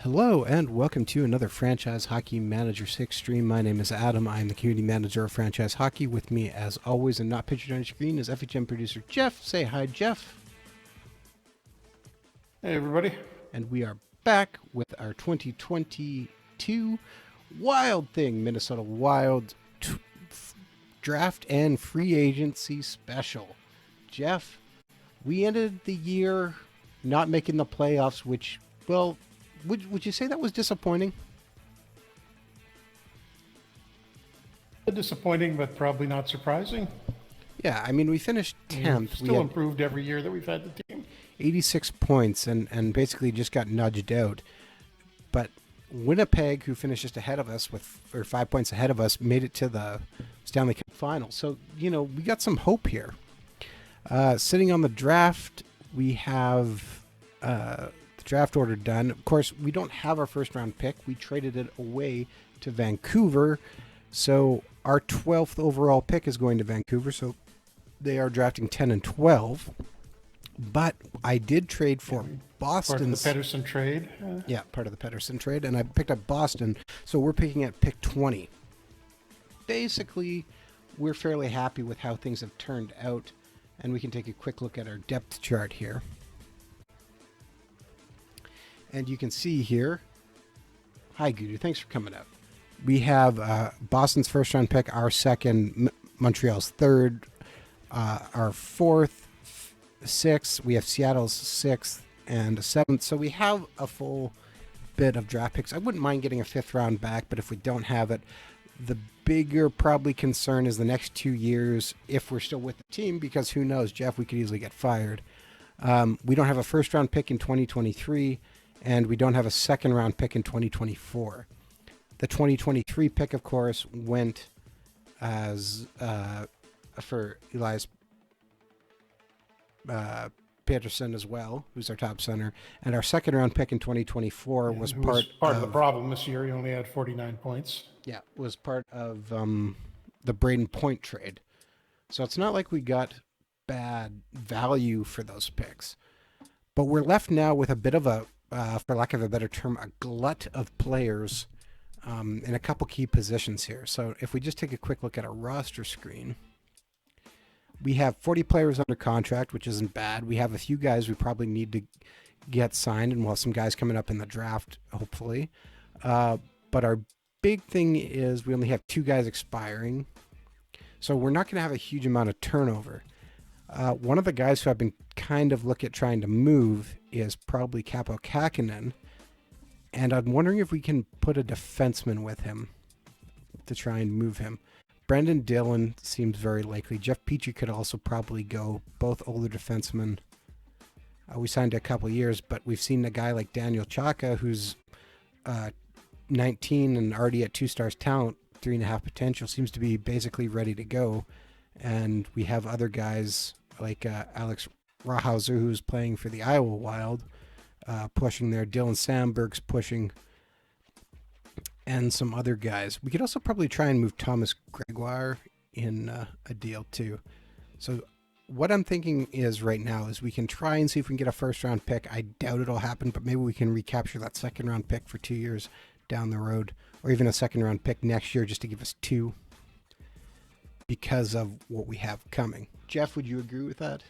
Hello and welcome to another Franchise Hockey Manager 6 stream. My name is Adam. I'm the community manager of Franchise Hockey. With me, as always, and not pictured on your screen, is FHM producer Jeff. Say hi, Jeff. Hey, everybody. And we are back with our 2022 Wild Thing Minnesota Wild Draft and Free Agency Special. Jeff, we ended the year not making the playoffs, which, well, would you say that was disappointing? Disappointing, but probably not surprising. Yeah, I mean, we finished 10th. Still improved every year that we've had the team. 86 points and basically just got nudged out. But Winnipeg, who finished just ahead of us or 5 points ahead of us, made it to the Stanley Cup final. So, we got some hope here. Sitting on the draft, we have the draft order done. Of course, we don't have our first round pick. We traded it away to Vancouver. So our 12th overall pick is going to Vancouver. So they are drafting 10 and 12. But I did trade for Boston's... Part of the Pettersson trade. Yeah, part of the Pettersson trade. And I picked up Boston. So we're picking at pick 20. Basically, we're fairly happy with how things have turned out. And we can take a quick look at our depth chart here. And you can see here, hi Gudu, thanks for coming out. We have Boston's first round pick, our second, Montreal's third, our fourth, sixth. We have Seattle's sixth and a seventh. So we have a full bit of draft picks. I wouldn't mind getting a fifth round back, but if we don't have it, the bigger probably concern is the next 2 years if we're still with the team, because who knows, Jeff, we could easily get fired. We don't have a first round pick in 2023. And we don't have a second round pick in 2024. The 2023 pick, of course, went as for Elias Peterson as well, who's our top center. And our second round pick in 2024 was part of the problem this year. He only had 49 points. Yeah, was part of the Braden Point trade. So it's not like we got bad value for those picks. But we're left now with a bit of a, for lack of a better term, a glut of players in a couple key positions here. So if we just take a quick look at our roster screen, we have 40 players under contract, which isn't bad. We have a few guys we probably need to get signed, and we'll have some guys coming up in the draft, hopefully. But our big thing is we only have 2 guys expiring. So we're not going to have a huge amount of turnover. One of the guys who I've been kind of look at trying to move is probably Capo Kakinen. And I'm wondering if we can put a defenseman with him to try and move him. Brendan Dillon seems very likely. Jeff Petrie could also probably go. Both older defensemen. We signed a couple years, but we've seen a guy like Daniel Chaka, who's 19 and already at 2 stars talent, 3.5 potential, seems to be basically ready to go. And we have other guys like Alex Rahauser, who's playing for the Iowa Wild, pushing there. Dylan Sandberg's pushing, and some other guys. We could also probably try and move Thomas Gregoire in a deal too. So what I'm thinking is right now is we can try and see if we can get a first round pick. I doubt it'll happen, but maybe we can recapture that second round pick for 2 years down the road, or even a second round pick next year just to give us 2. Because of what we have coming. Jeff, would you agree with that?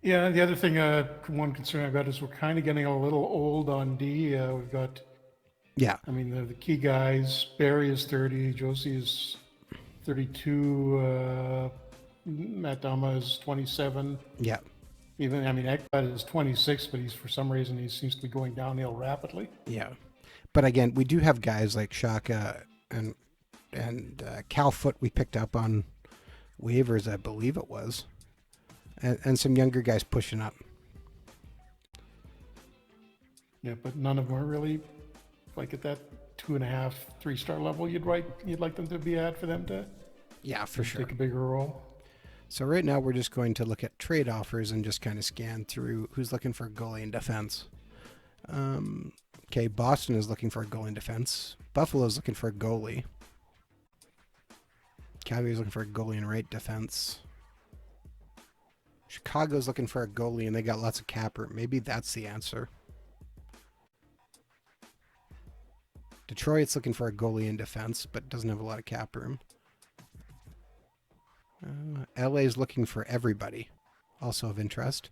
Yeah, the other thing, one concern I've got is we're kind of getting a little old on D. We've got, I mean, the key guys. Barry is 30, Josie is 32, Matt Dama is 27. Yeah. Even, I mean, Ekblad is 26, but for some reason, he seems to be going downhill rapidly. Yeah. But again, we do have guys like Shaka and Cal Foot we picked up on waivers, I believe it was, and some younger guys pushing up. Yeah, but none of them are really like at that 2.5, 3-star level you'd like them to be at for them to for sure take a bigger role. So right now we're just going to look at trade offers and just kind of scan through who's looking for a goalie in defense. Okay, Boston is looking for a goalie in defense. Buffalo is looking for a goalie. Calgary's looking for a goalie in right defense. Chicago's looking for a goalie, and they got lots of cap room. Maybe that's the answer. Detroit's looking for a goalie in defense, but doesn't have a lot of cap room. LA's looking for everybody, also of interest.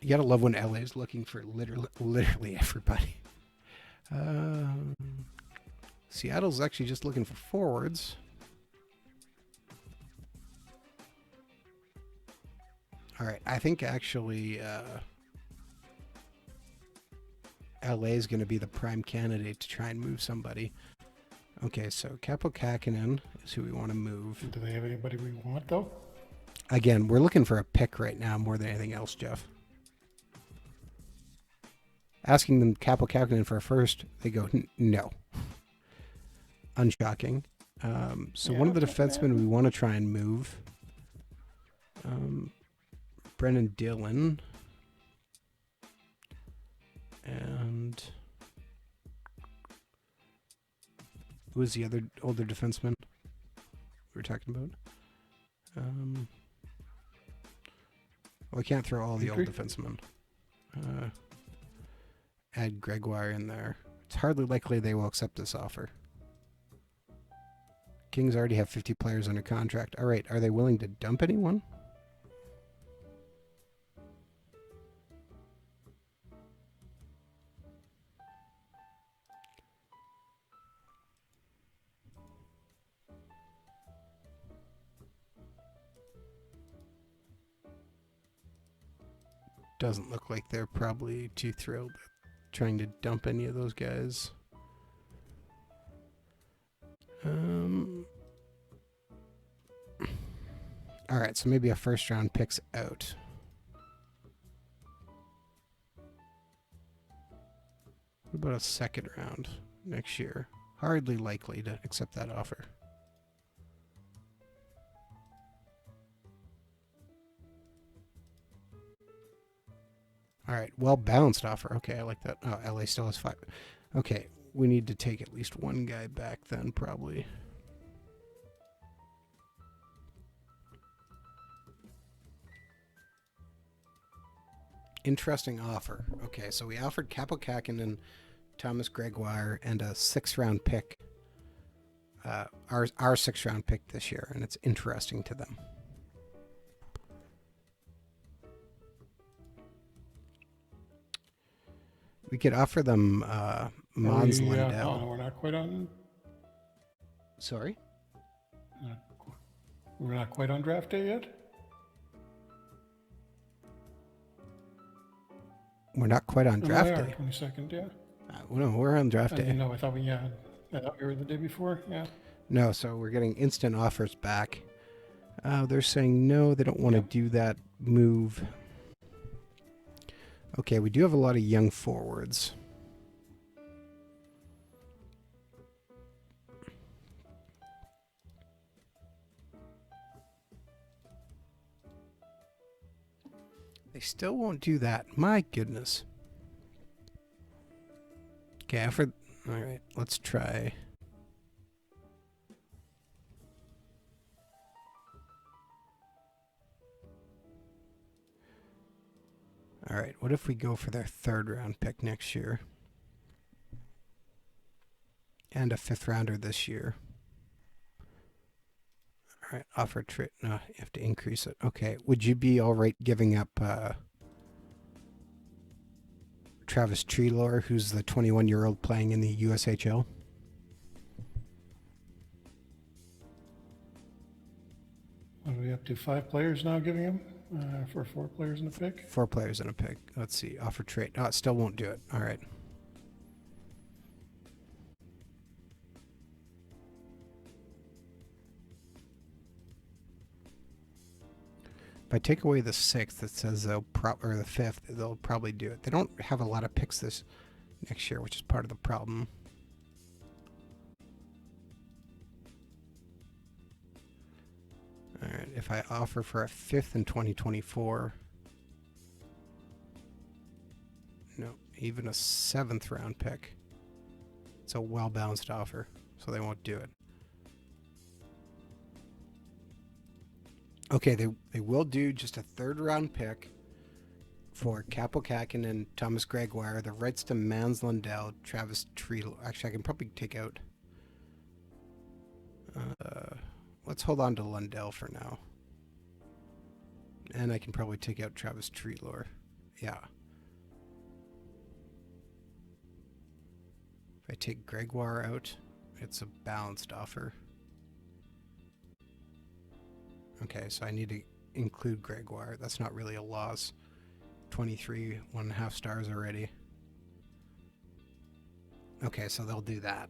You gotta love when LA's looking for literally everybody. Seattle's actually just looking for forwards. All right, I think actually LA is going to be the prime candidate to try and move somebody. Okay, so Capo Kakinen is who we want to move. Do they have anybody we want, though? Again, we're looking for a pick right now more than anything else, Jeff. Asking them Capo Kakinen for a first, they go, no. Unshocking. So one of the defensemen we want to try and move. Brennan Dillon. And who was the other older defenseman we were talking about? Well, we can't throw all the old defensemen. Add Gregoire in there. It's hardly likely they will accept this offer. Kings already have 50 players under contract. All right, are they willing to dump anyone? Doesn't look like they're probably too thrilled trying to dump any of those guys. All right, so maybe a first round pick's out. What about a second round next year? Hardly likely to accept that offer. All right, well balanced offer. Okay, I like that. Oh, LA still has 5. Okay, we need to take at least one guy back then, probably. Interesting offer. Okay, so we offered Capo Kakinen, Thomas Gregoire, and a 6th-round pick. Our 6th-round pick this year, and it's interesting to them. We could offer them Mons Lundell. No, we're not quite on. Sorry? We're not quite on draft day yet? We're not quite on draft day. 22nd, yeah. No, we're on draft day. No, I thought we were the day before, yeah. No, so we're getting instant offers back. They're saying no, they don't want to do that move. Okay, we do have a lot of young forwards. They still won't do that. My goodness. Okay, all right, let's try. All right, what if we go for their 3rd-round pick next year? And a 5th-rounder this year. All right, offer trade. No, you have to increase it. Okay, would you be all right giving up Travis Treloar, who's the 21-year-old playing in the USHL? What are we up to? 5 players now giving him for 4 players in a pick? 4 players in a pick. Let's see. Offer trade. Oh, it still won't do it. All right. If I take away the 6th, it says they'll or the 5th, they'll probably do it. They don't have a lot of picks this next year, which is part of the problem. All right, if I offer for a 5th in 2024, no, even a 7th-round pick, it's a well-balanced offer, so they won't do it. Okay, they will do just a 3rd-round pick for Capo Kakin and Thomas Gregoire, the rights to Mans Lundell, Travis Treadle. Actually, I can probably take out. Let's hold on to Lundell for now. And I can probably take out Travis Treadle. Yeah. If I take Gregoire out, it's a balanced offer. Okay, so I need to include Gregoire. That's not really a loss. 23, 1.5 stars already. Okay, so they'll do that.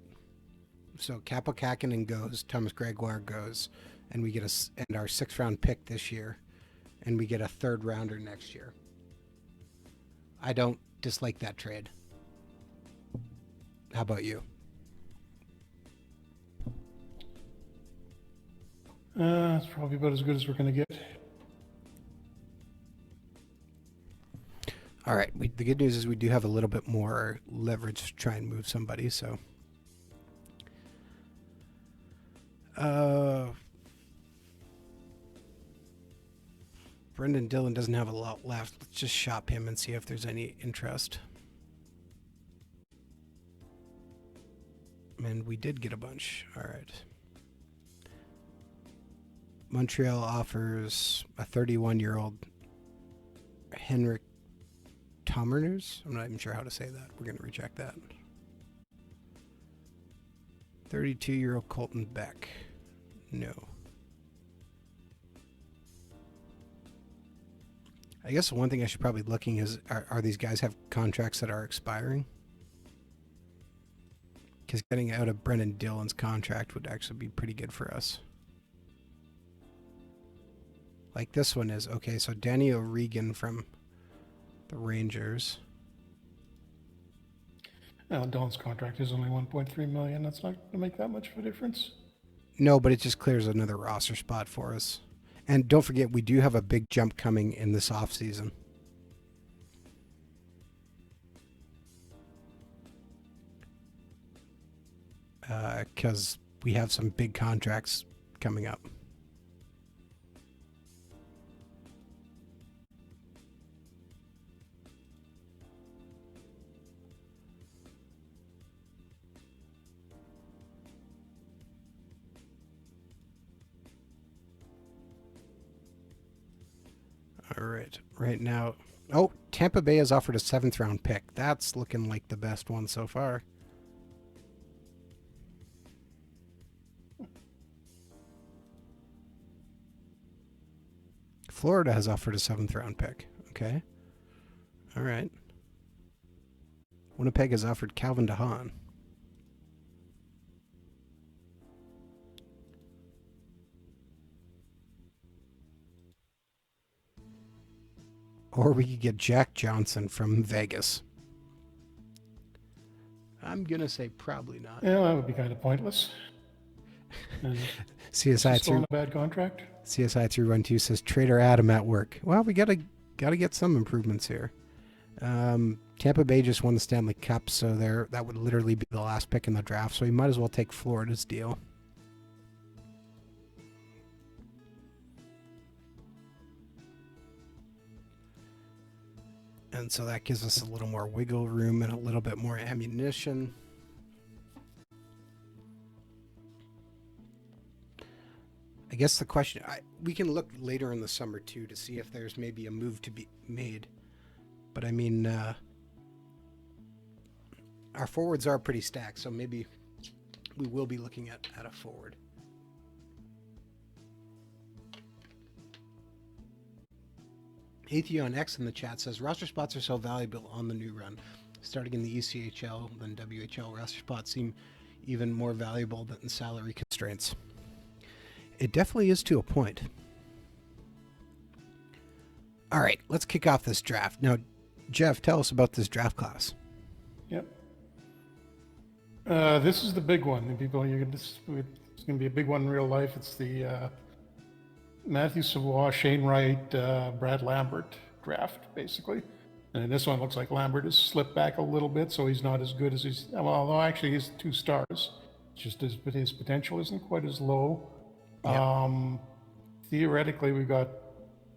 So Capo Kakinen goes, Thomas Gregoire goes, and we get and our 6th round pick this year, and we get a 3rd rounder next year. I don't dislike that trade. How about you? It's probably about as good as we're going to get. All right. The good news is we do have a little bit more leverage to try and move somebody. So, Brendan Dillon doesn't have a lot left. Let's just shop him and see if there's any interest. And we did get a bunch. All right. Montreal offers a 31-year-old Henrik Tommerners. I'm not even sure how to say that. We're going to reject that. 32-year-old Colton Beck. No. I guess one thing I should probably be looking is, are these guys have contracts that are expiring? Because getting out of Brendan Dillon's contract would actually be pretty good for us. Like this one is, okay, so Danny O'Regan from the Rangers. Well, Dillon's contract is only $1.3 million. That's not going to make that much of a difference. No, but it just clears another roster spot for us. And don't forget, we do have a big jump coming in this offseason. Because we have some big contracts coming up. All right. Right now. Oh, Tampa Bay has offered a 7th round pick. That's looking like the best one so far. Florida has offered a 7th round pick. Okay. All right. Winnipeg has offered Calvin DeHaan. Or we could get Jack Johnson from Vegas. I'm going to say probably not. Yeah, that would be kind of pointless. CSI still on a bad contract. CSI 312 says Trader Adam at work. Well, we gotta get some improvements here. Tampa Bay just won the Stanley Cup, so that would literally be the last pick in the draft. So we might as well take Florida's deal. And so that gives us a little more wiggle room and a little bit more ammunition. I guess the question, we can look later in the summer too to see if there's maybe a move to be made. But I mean, our forwards are pretty stacked, so maybe we will be looking at a forward. Atheon X in the chat says roster spots are so valuable on the new run. Starting in the ECHL, then WHL, roster spots seem even more valuable than salary constraints. It definitely is to a point. All right, let's kick off this draft. Now, Jeff, tell us about this draft class. Yep. This is the big one. People, it's going to be a big one in real life. It's the Matthew Savoie, Shane Wright, Brad Lambert draft, basically. And this one looks like Lambert has slipped back a little bit, so he's not as good as he's. Well, although actually he's 2 stars, but his potential isn't quite as low. Yep. Theoretically, we've got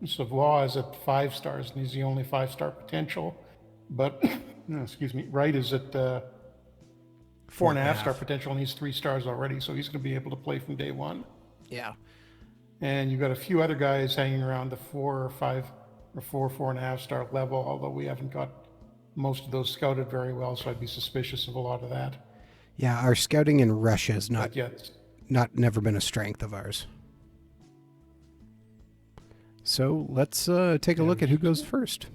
Savoie is at 5 stars, and he's the only 5-star potential. But, no, excuse me, Wright is at 4.5 star potential, and he's 3 stars already, so he's going to be able to play from day one. Yeah. And you've got a few other guys hanging around the 4 or 5 or 4.5 star level, although we haven't got most of those scouted very well, so I'd be suspicious of a lot of that. Yeah, our scouting in Russia is But yet, never been a strength of ours. So let's take a look at who goes first.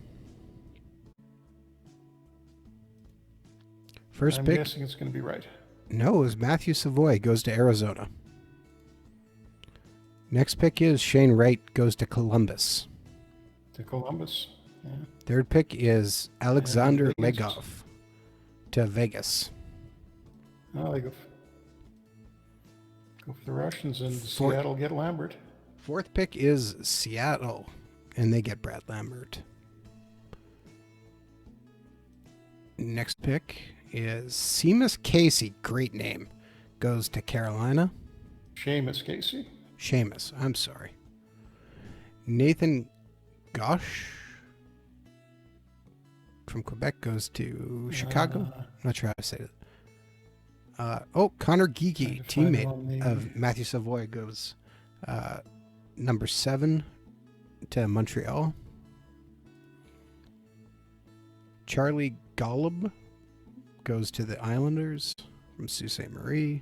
First I'm pick. guessing it's going to be right. No, it was Matthew Savoy goes to Arizona. Next pick is Shane Wright goes to Columbus. To Columbus. Yeah. Third pick is Alexander Vegas. Legov to Vegas. Oh, they go for the Russians, and Seattle get Lambert. Fourth pick is Seattle, and they get Brad Lambert. Next pick is Seamus Casey, great name, goes to Carolina. Seamus Casey. Seamus, I'm sorry. Nathan Gosh from Quebec goes to Chicago. Not sure how to say it. Connor Geeky, teammate of Matthew Savoy, goes number 7 to Montreal. Charlie Golub goes to the Islanders from Sault Ste. Marie.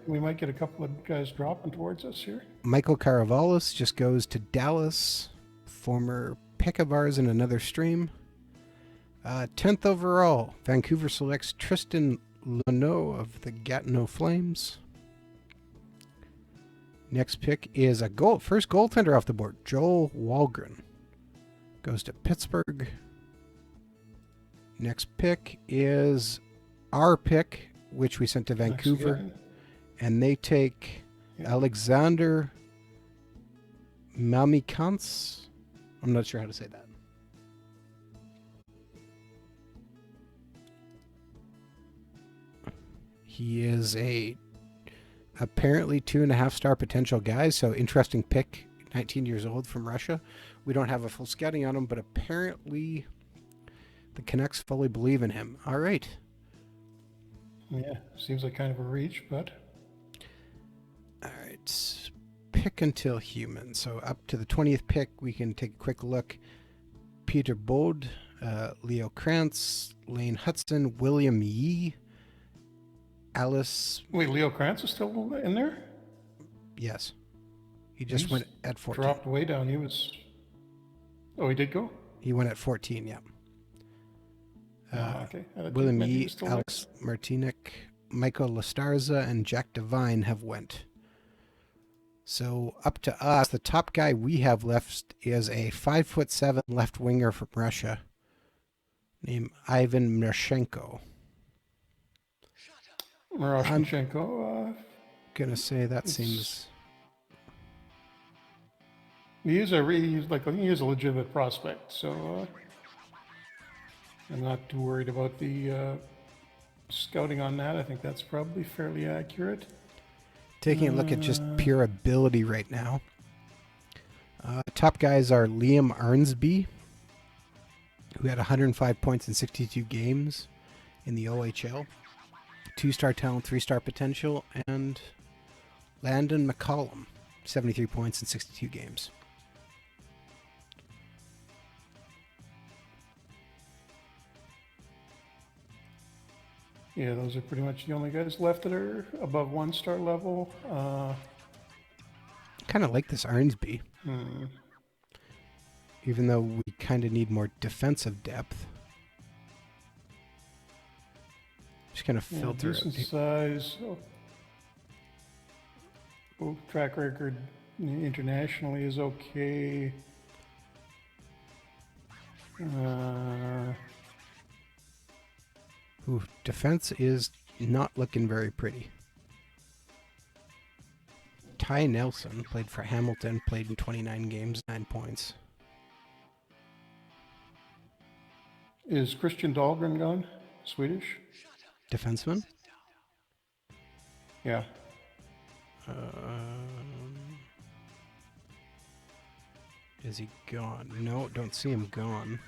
We might get a couple of guys dropping towards us here. Michael Caravalis just goes to Dallas, former pick of ours in another stream. 10th overall, Vancouver selects Tristan Luneau of the Gatineau Flames. Next pick is first goaltender off the board. Joel Wahlgren goes to Pittsburgh. Next pick is our pick, which we sent to Vancouver, and they take Alexander Mamikants. I'm not sure how to say that. He is apparently 2.5 star potential guy, so interesting pick. 19 years old from Russia. We don't have a full scouting on him, but apparently the Canucks fully believe in him. All right. Yeah, seems like kind of a reach, but... All right. Pick until human. So up to the 20th pick, we can take a quick look. Peter Bode, Leo Krantz, Lane Hudson, William Yee, Alice... Wait, Leo Krantz is still in there? Yes. He just went at 14. Dropped way down. He was... Oh, he did go? He went at 14, yeah. Okay. William Yee, Alex Martinek, Michael Lastarza, and Jack Devine have went. So up to us, the top guy we have left is a 5'7" left winger from Russia named Ivan Miroshenko. Miroshenko. Gonna say that seems. He is a legitimate prospect, so I'm not too worried about the scouting on that. I think that's probably fairly accurate. Taking a look at just pure ability right now. Top guys are Liam Arnsby, who had 105 points in 62 games in the OHL. 2-star talent, 3-star potential, and Landon McCollum, 73 points in 62 games. Yeah, those are pretty much the only guys left that are above 1-star level. Kind of like this Arnsby. Even though we kind of need more defensive depth. Just kind of filter decent it. size. Track record internationally is okay. Defense is not looking very pretty. Ty Nelson played for Hamilton, played in 29 games, 9 points. Is Christian Dahlgren gone? Swedish? Defenseman? Yeah. Is he gone? No, don't see him gone.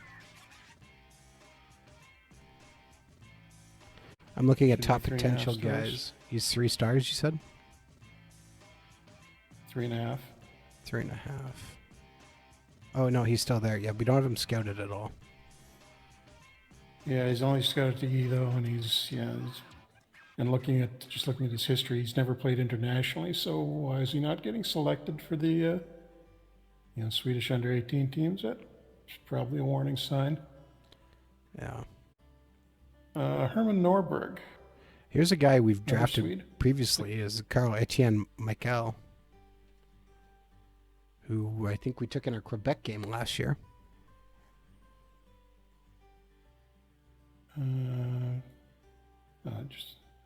I'm looking at Should be top 3.5 potential stars. guys. He's 3 stars, you said? 3.5. 3.5. Oh, no, he's still there. Yeah, we don't have him scouted at all. Yeah, he's only scouted to E though, and and looking at his history, he's never played internationally. So why is he not getting selected for the Swedish under-18 teams? That's probably a warning sign. Yeah. Herman Norberg. Here's a guy we've Another drafted Swede. previously, is Karl Itn Mchale, who I think we took in our Quebec game last year.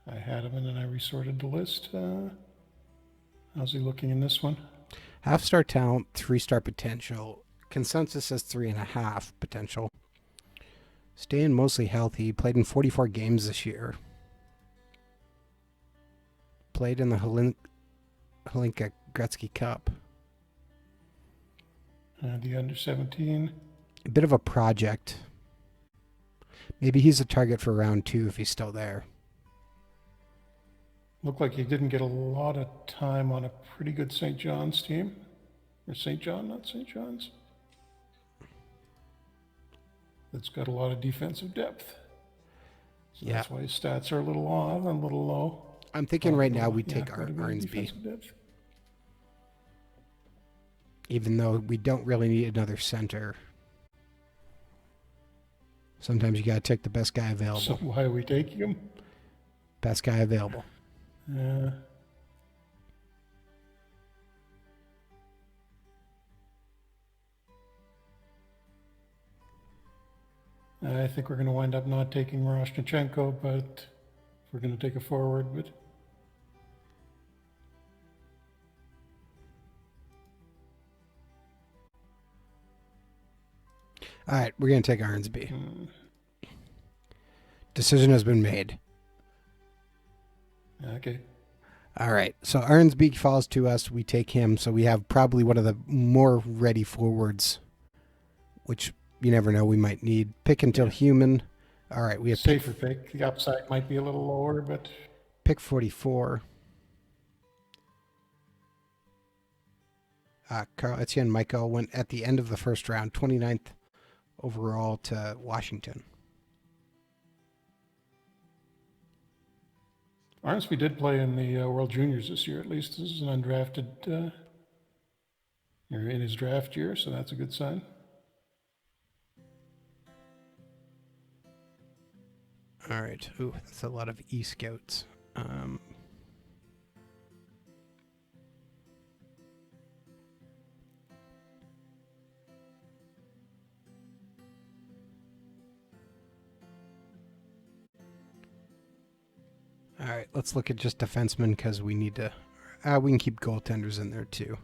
I had him and then I resorted the list. How's he looking in this one? Half-star talent, 3-star potential. Consensus says 3.5 potential. Staying mostly healthy. Played in 44 games this year. Played in the Hlinka Gretzky Cup. The under-17. A bit of a project. Maybe he's a target for round 2 if he's still there. Looked like he didn't get a lot of time on a pretty good St. John's team. Or St. John, not St. John's. That's got a lot of defensive depth. So Yeah. that's why his stats are a little off and a little low. I'm thinking right now we Yeah, take quite a bit of Arnsby. defensive depth. Even though we don't really need another center. Sometimes you gotta take the best guy available. So why are we taking him? Best guy available. I think we're going to wind up not taking Miroshnichenko, but we're going to take a forward. But All right, we're gonna take Arnsby. Decision has been made. okay. All right, so Arnsby falls to us. We take him, so we have probably one of the more ready forwards, which you never know we might need. Pick until human. All right, we have Safer pick. The upside might be a little lower, but pick 44. Karl Itn Mchale went at the end of the first round, 29th overall to Washington. Arnsby did play in the World Juniors this year, at least. This is an undrafted, or in his draft year, so that's a good sign. All right. Ooh, that's a lot of E-scouts. All right, let's look at just defensemen because we need to. We can keep goaltenders in there too.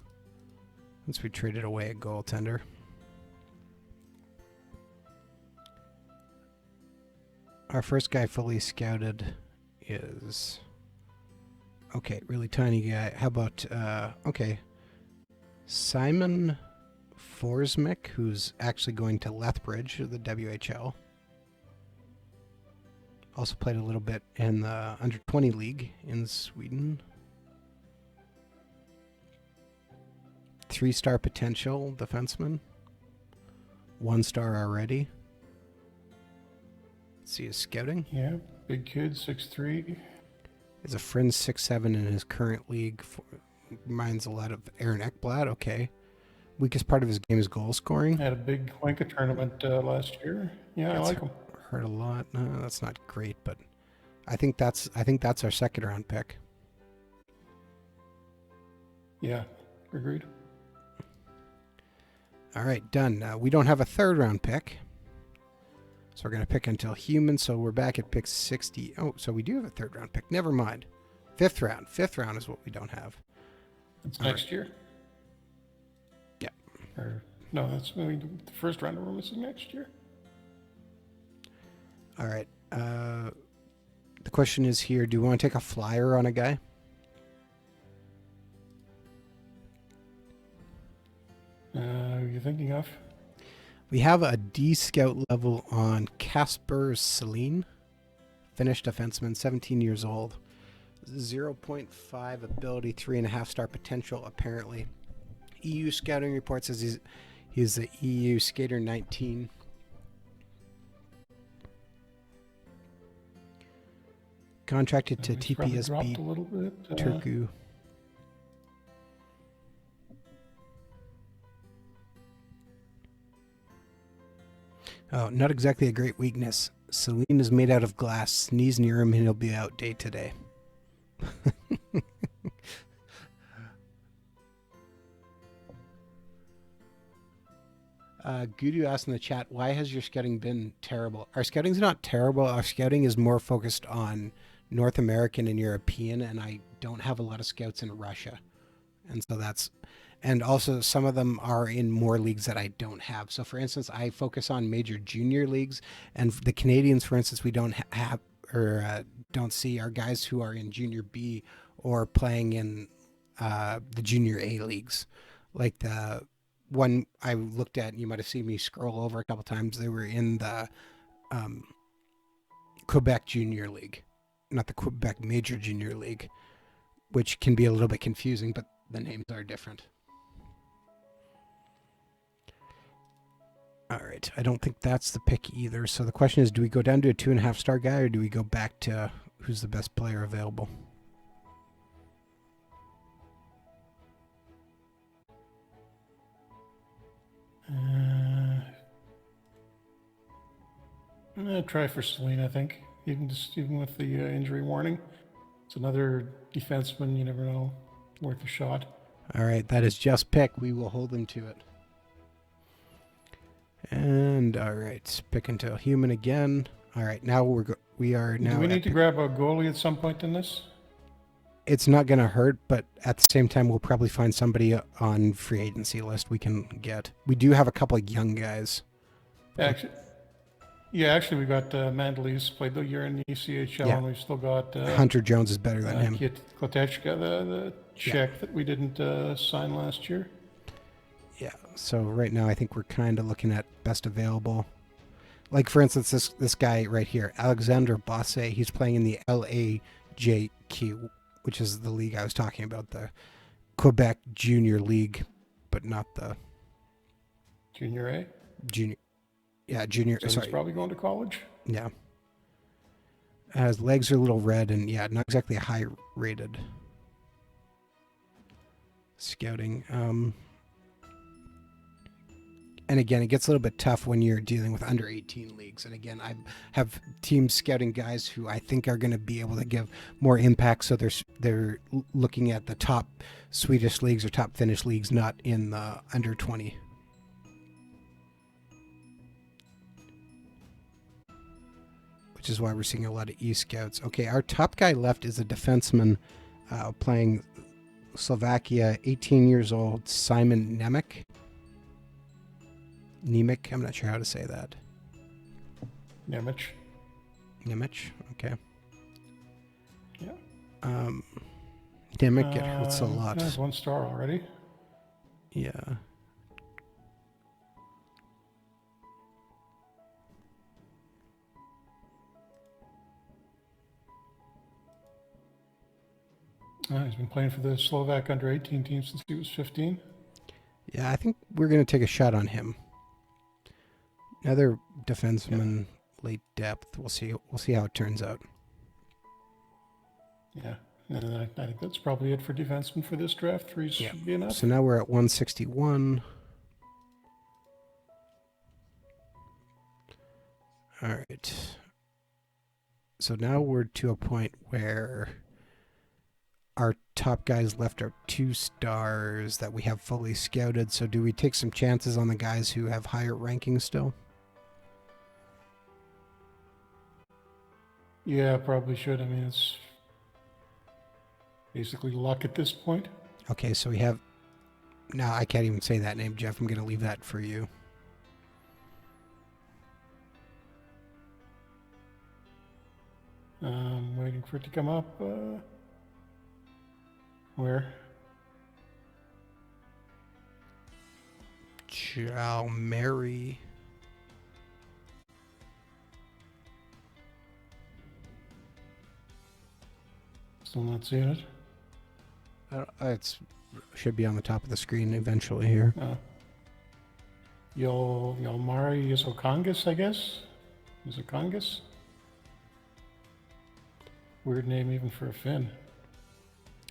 Once we traded away a goaltender. Our first guy fully scouted is. Okay, really tiny guy. How about. Okay. Simon Forsmick, who's actually going to Lethbridge, the WHL. Also played a little bit in the under-20 league in Sweden. 3-star potential defenseman. 1-star already. Let's see his scouting. Yeah, big kid, 6'3". Is a fringe 6'7" in his current league. Reminds a lot of Aaron Ekblad. Okay. Weakest part of his game is goal scoring. Had a big Cuenca tournament last year. Yeah, I like him. Heard a lot. No, that's not great, but I think that's our second round pick. Yeah, agreed. All right, done. We don't have a third round pick, so we're gonna pick until human. So we're back at pick 60. Oh, so we do have a third round pick. Never mind. Fifth round is what we don't have. That's next year. Yeah. Or no, that's the first round we're missing next year. All right. The question is here, do we want to take a flyer on a guy? you thinking of? We have a D scout level on Casper Celine, Finnish defenseman, 17 years old. 0.5 ability, 3.5 star potential, apparently. EU scouting report says he's the EU skater 19. Contracted to He's probably dropped TPSB a little bit. Turku. Oh, not exactly a great weakness. Celine is made out of glass. Sneeze near him and he'll be out day to day. Gudu asked in the chat, why has your scouting been terrible? Our scouting's not terrible. Our scouting is more focused on North American and European, and I don't have a lot of scouts in Russia. And so and also some of them are in more leagues that I don't have. So for instance, I focus on major junior leagues, and the Canadians, for instance, we don't have or don't see are guys who are in junior B or playing in the junior A leagues. Like the one I looked at, and you might have seen me scroll over a couple times, they were in the Quebec Junior League, not the Quebec Major Junior League, which can be a little bit confusing, but the names are different. All right, I don't think that's the pick either. So the question is, do we go down to a 2.5 star guy, or do we go back to who's the best player available? I'm gonna try for Celine, I think. Even with the injury warning, it's another defenseman. You never know, worth a shot. All right, that is just pick. We will hold him to it. And all right, pick until human again. All right, now we are now. Do we need to grab a goalie at some point in this? It's not going to hurt, but at the same time, we'll probably find somebody on free agency list we can get. We do have a couple of young guys. Actually, we got Mandalese played the year in the ECHL, and we've still got Hunter Jones is better than him. Kotechka, the Czech that we didn't sign last year. Yeah, so right now I think we're kind of looking at best available. Like, for instance, this guy right here, Alexander Bosse, he's playing in the LAJQ, which is the league I was talking about, the Quebec Junior League, but not the... Junior A? Junior. Yeah, junior. So sorry. he's probably going to college? Yeah. His legs are a little red and, yeah, not exactly a high-rated scouting. And again, it gets a little bit tough when you're dealing with under 18 leagues. And again, I have teams scouting guys who I think are going to be able to give more impact. So they're looking at the top Swedish leagues or top Finnish leagues, not in the under 20. Which is why we're seeing a lot of E-Scouts. Okay, our top guy left is a defenseman playing Slovakia, 18 years old, Simon Nemec. Nemec, I'm not sure how to say that. Nemec, okay. Yeah. Nemec, it hurts a lot. He has 1 star already. Yeah. He's been playing for the Slovak under 18 team since he was 15. Yeah, I think we're going to take a shot on him. Another defenseman, late depth. We'll see how it turns out. Yeah, and I think that's probably it for defensemen for this draft. 3 should be enough. So now we're at 161. All right. So now we're to a point where our top guys left are 2 stars that we have fully scouted. So do we take some chances on the guys who have higher rankings still? Yeah, probably should. I mean, it's basically luck at this point. Okay, so we have... Now, I can't even say that name, Jeff. I'm going to leave that for you. Waiting for it to come up. Where? Mary. Still not seeing it. It's should be on the top of the screen eventually here. Yolmari Yusokongas, I guess? Yusokongas? Weird name even for a Finn.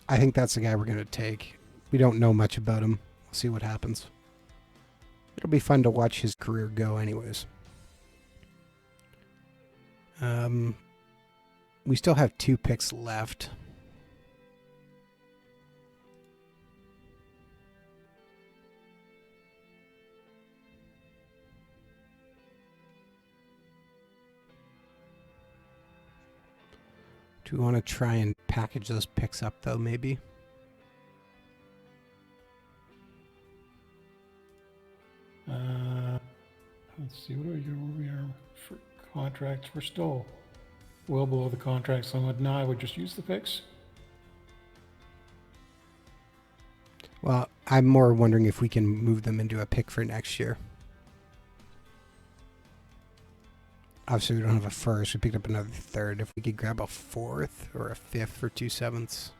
I think that's the guy we're going to take. We don't know much about him. We'll see what happens. It'll be fun to watch his career go anyways. We still have 2 picks left. Do we want to try and package those picks up, though, maybe? Let's see, where we are for contracts. We're still well below the contract limit. Now I would just use the picks. Well, I'm more wondering if we can move them into a pick for next year. Obviously, we don't have a first. We picked up another third. If we could grab a 4th or a 5th for 2 7ths.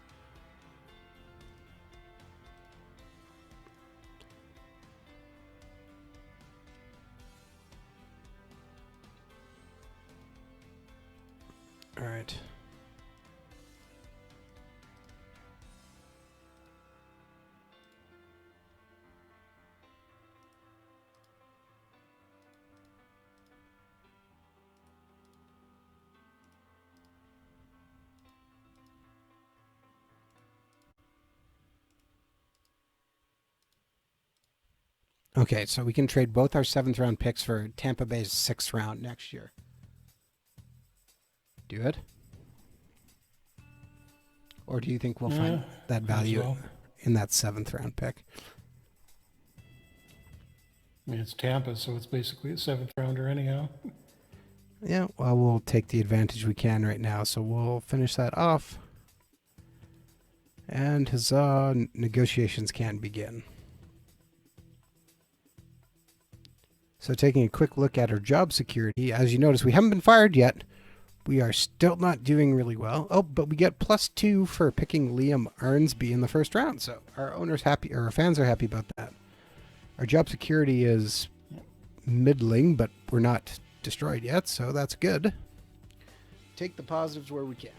All right. Okay, so we can trade both our 7th round picks for Tampa Bay's 6th round next year. Do it? Or do you think we'll find that value in that 7th round pick? I mean, it's Tampa, so it's basically a 7th rounder anyhow. Yeah, well, we'll take the advantage we can right now, so we'll finish that off. And huzzah, negotiations can begin. So taking a quick look at our job security, as you notice, we haven't been fired yet. We are still not doing really well. Oh, but we get +2 for picking Liam Arnsby in the 1st round. So our owner's happy, or our fans are happy about that. Our job security is middling, but we're not destroyed yet, so that's good. Take the positives where we can.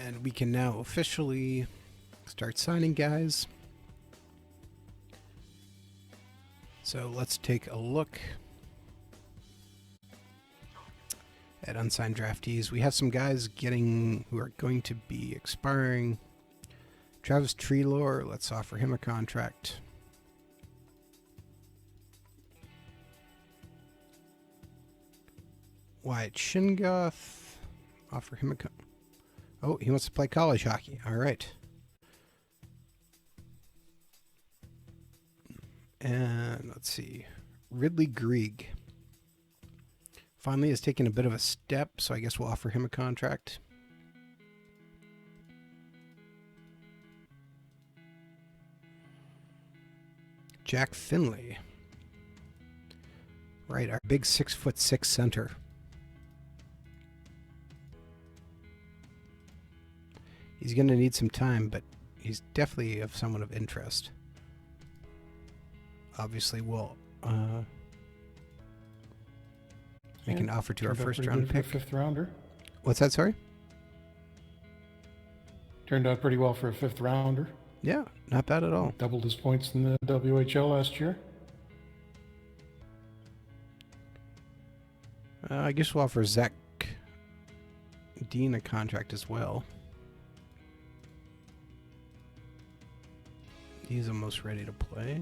And we can now officially start signing guys. So let's take a look at Unsigned Draftees. We have some guys who are going to be expiring. Travis Treelor, let's offer him a contract. Wyatt Shingoth, offer him a contract. Oh, he wants to play college hockey. All right. And let's see. Ridley Grieg finally has taken a bit of a step, so I guess we'll offer him a contract. Jack Finley. Right, our big 6'6" center. He's going to need some time, but he's definitely of someone of interest. Obviously, we'll make an offer to our 1st round pick. 5th rounder. What's that, sorry? Turned out pretty well for a 5th rounder. Yeah, not bad at all. Doubled his points in the WHL last year. I guess we'll offer Zach Dean a contract as well. He's almost ready to play.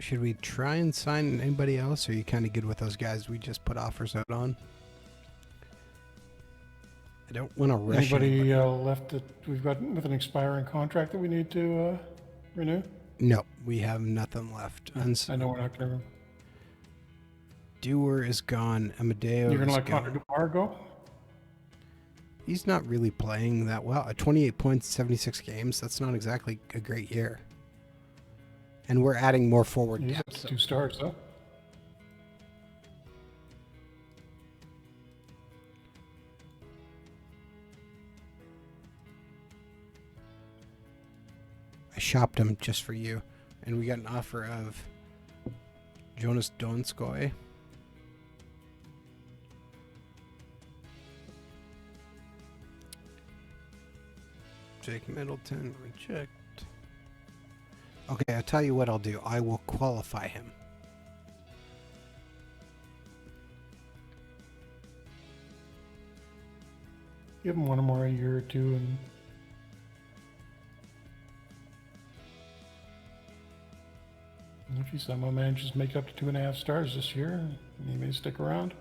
Should we try and sign anybody else, or are you kind of good with those guys we just put offers out on? I don't want to rush Anybody left that we've got with an expiring contract that we need to renew? No, we have nothing left. I know we're not going to. Dewar is gone. Amadeo You're going to is let Connor gone. DeMar go? He's not really playing that well. At 28 points, 76 games, that's not exactly a great year. And we're adding more forward He's depth. up to 2 stars, though. I shopped him just for you. And we got an offer of Jonas Donskoy. Jake Middleton, reject. Okay, I'll tell you what I'll do. I will qualify him. Give him one more a year or two, and if he somehow manages to make up to 2.5 stars this year, he may stick around.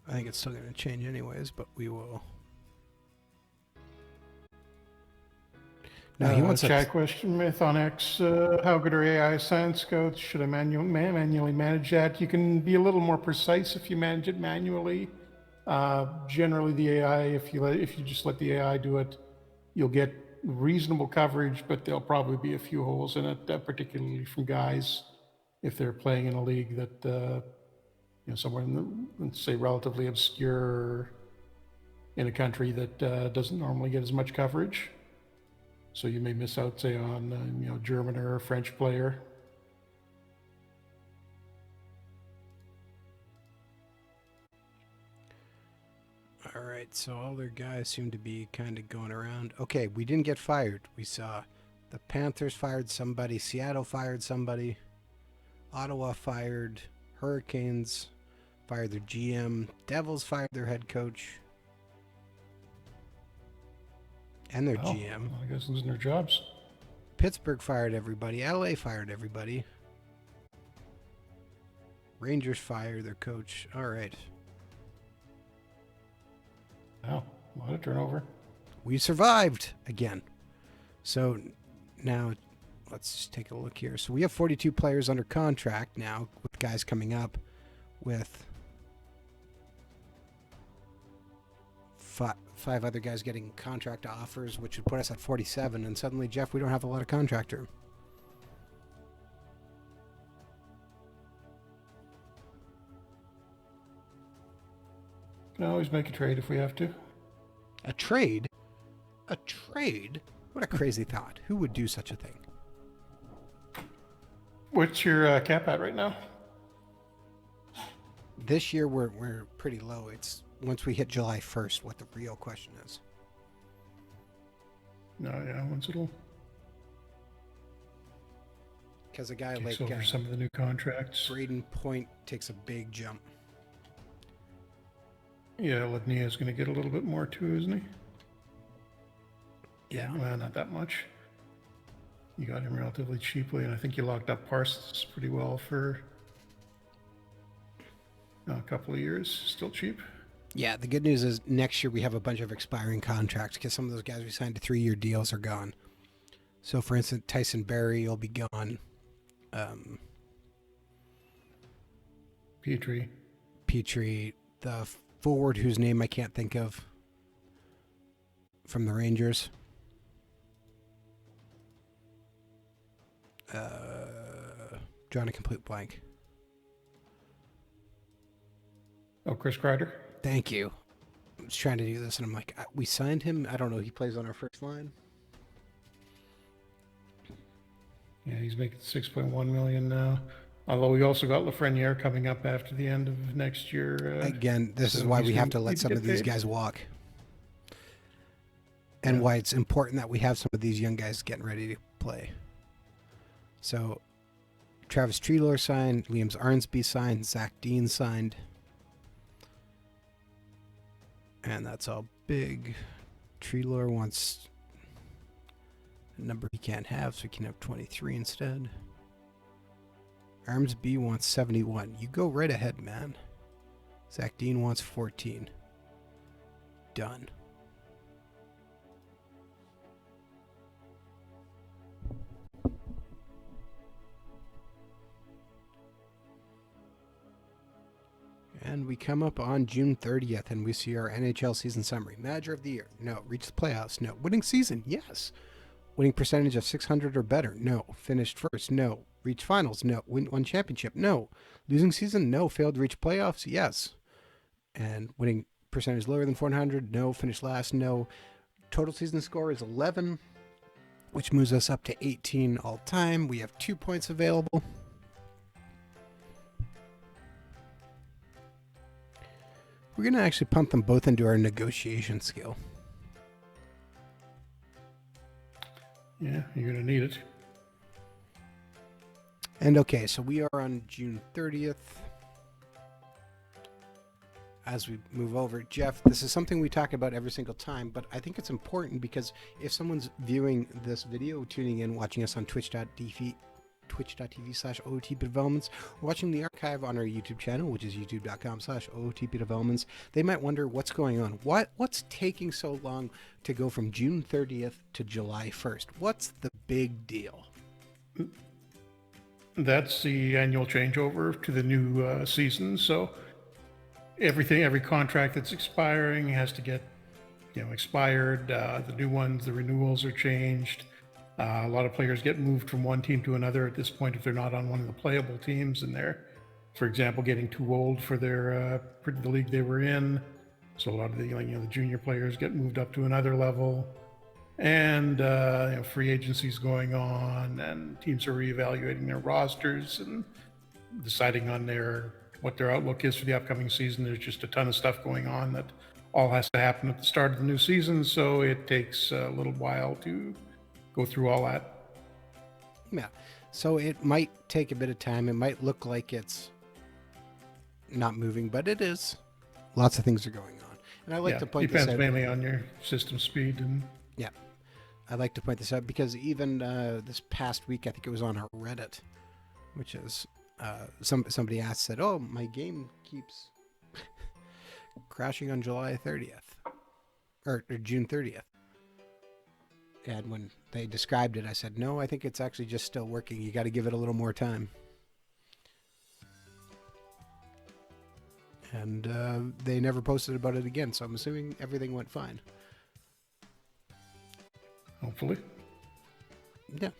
I think it's still going to change anyways, but we will. No, he wants chat question, Myth on X. How good are AI science scouts? Should I manually manage that? You can be a little more precise if you manage it manually. Generally, the AI, if you just let the AI do it, you'll get reasonable coverage, but there'll probably be a few holes in it, particularly from guys if they're playing in a league that somewhere in the, let's say, relatively obscure in a country that doesn't normally get as much coverage. So you may miss out, say, on German or a French player. All right, so all their guys seem to be kind of going around. Okay, we didn't get fired. We saw the Panthers fired somebody, Seattle fired somebody, Ottawa fired, Hurricanes fired their GM, Devils fired their head coach and their GM. I guess losing their jobs. Pittsburgh fired everybody. LA fired everybody. Rangers fired their coach. All right. Wow, a lot of turnover. We survived again. So now let's just take a look here. So we have 42 players under contract now, with guys coming up with five other guys getting contract offers, which would put us at 47. And suddenly, Jeff, we don't have a lot of contract room. Can always make a trade if we have to. A trade? A trade? What a crazy thought. Who would do such a thing? What's your cap at right now? This year, we're pretty low. It's once we hit July 1st, what the real question is. No, yeah, once it'll Because a guy takes like over some of the new contracts. Braden Point takes a big jump. Yeah, Lednia's going to get a little bit more too, isn't he? Yeah. Well, not that much. You got him relatively cheaply, and I think you locked up Parsons pretty well for a couple of years. Still cheap. Yeah, the good news is next year we have a bunch of expiring contracts because some of those guys we signed to 3-year deals are gone. So, for instance, Tyson Berry will be gone. Petrie, the forward whose name I can't think of from the Rangers. Drawing a complete blank. Oh, Chris Kreider. Thank you. I was trying to do this, and I'm like, we signed him. I don't know. He plays on our first line. Yeah, he's making 6.1 million now. Although we also got Lafreniere coming up after the end of next year. Again, this so is why he's we have to gonna let need to some get of these paid. guys walk. And Yeah. why it's important that we have some of these young guys getting ready to play. So, Travis Treloar signed, Liam Arnsby signed, Zach Dean signed. And that's all big. Treelore wants a number he can't have, so he can have 23 instead. Arms B wants 71. You go right ahead, man. Zach Dean wants 14. Done. And we come up on June 30th and we see our NHL season summary. Manager of the year? No. Reach the playoffs? No. Winning season? Yes. Winning percentage of 600 or better? No. Finished first? No. Reach finals? No. Won championship? No. Losing season? No. Failed to reach playoffs? Yes. And winning percentage lower than 400? No. Finished last? No. Total season score is 11, which moves us up to 18 all time. We have 2 points available. We're going to actually pump them both into our negotiation skill. Yeah, you're going to need it. And okay, so we are on June 30th. As we move over, Jeff, this is something we talk about every single time, but I think it's important because if someone's viewing this video, tuning in, watching us on twitch.tv/OOTP Developments, or watching the archive on our YouTube channel, which is youtube.com/OOTP Developments, they might wonder what's going on. What's taking so long to go from June 30th to July 1st? What's the big deal? That's the annual changeover to the new season. So every contract that's expiring has to get, expired. The new ones, the renewals are changed. A lot of players get moved from one team to another at this point if they're not on one of the playable teams, and they're, for example, getting too old for the league they were in. So a lot of the junior players get moved up to another level, and free agency's going on, and teams are reevaluating their rosters and deciding on what their outlook is for the upcoming season. There's just a ton of stuff going on that all has to happen at the start of the new season, so it takes a little while to go through all that. Yeah. So it might take a bit of time. It might look like it's not moving, but it is. Lots of things are going on. And I like to point this out. Depends mainly on your system speed. Yeah. I like to point this out because even this past week, I think it was on our Reddit, which is somebody asked, said, "Oh, my game keeps crashing on July 30th or June 30th." And when they described it, I said, "No, I think it's actually just still working. You got to give it a little more time." And they never posted about it again, so I'm assuming everything went fine. Hopefully. Yeah.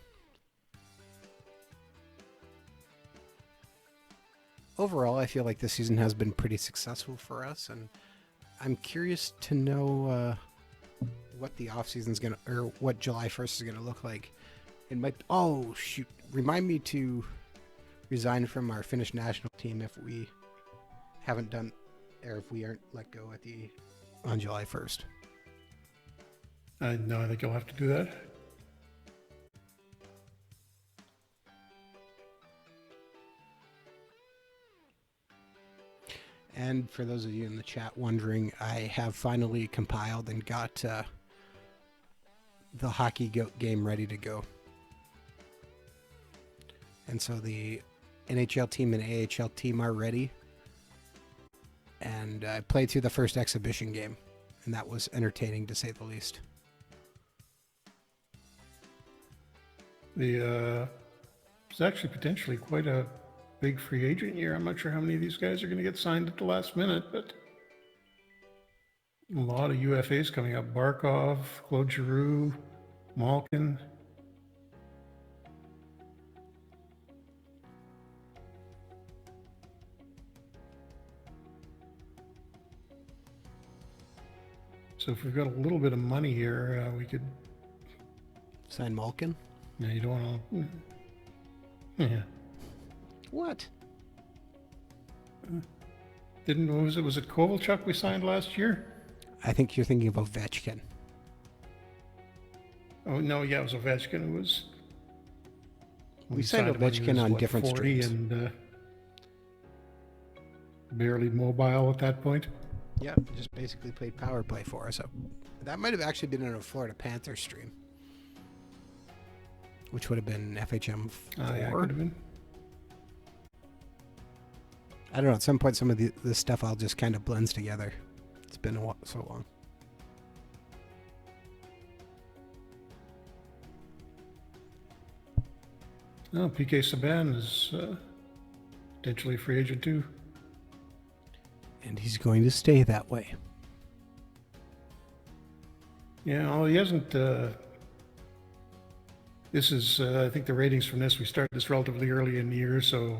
Overall, I feel like this season has been pretty successful for us, and I'm curious to know what the off season's gonna, or what July 1st is gonna look like. It might. Oh shoot! Remind me to resign from our Finnish national team if we haven't done, or if we aren't let go on July 1st. No, I think you'll have to do that. And for those of you in the chat wondering, I have finally compiled and got the hockey game ready to go. And so the NHL team and AHL team are ready. And I played through the first exhibition game, and that was entertaining to say the least. It's actually potentially quite a big free agent year. I'm not sure how many of these guys are going to get signed at the last minute, but a lot of UFAs coming up. Barkov, Claude Giroux, Malkin. So if we've got a little bit of money here, we could sign Malkin. Yeah, you don't want to. Yeah. What? Was it Kovalchuk we signed last year? I think you're thinking of Ovechkin. Oh no, yeah, it was Ovechkin. It was. We signed Ovechkin on different 40 streams. and barely mobile at that point. Yeah, just basically played power play for us. So that might have actually been in a Florida Panthers stream, which would have been FHM 4. Yeah, it could have been. I don't know. At some point, some of this stuff all just kind of blends together. It's been so long. Oh, PK Subban is potentially a free agent too. And he's going to stay that way. Yeah, well, he hasn't. This is, I think the ratings from this, we started this relatively early in the year, so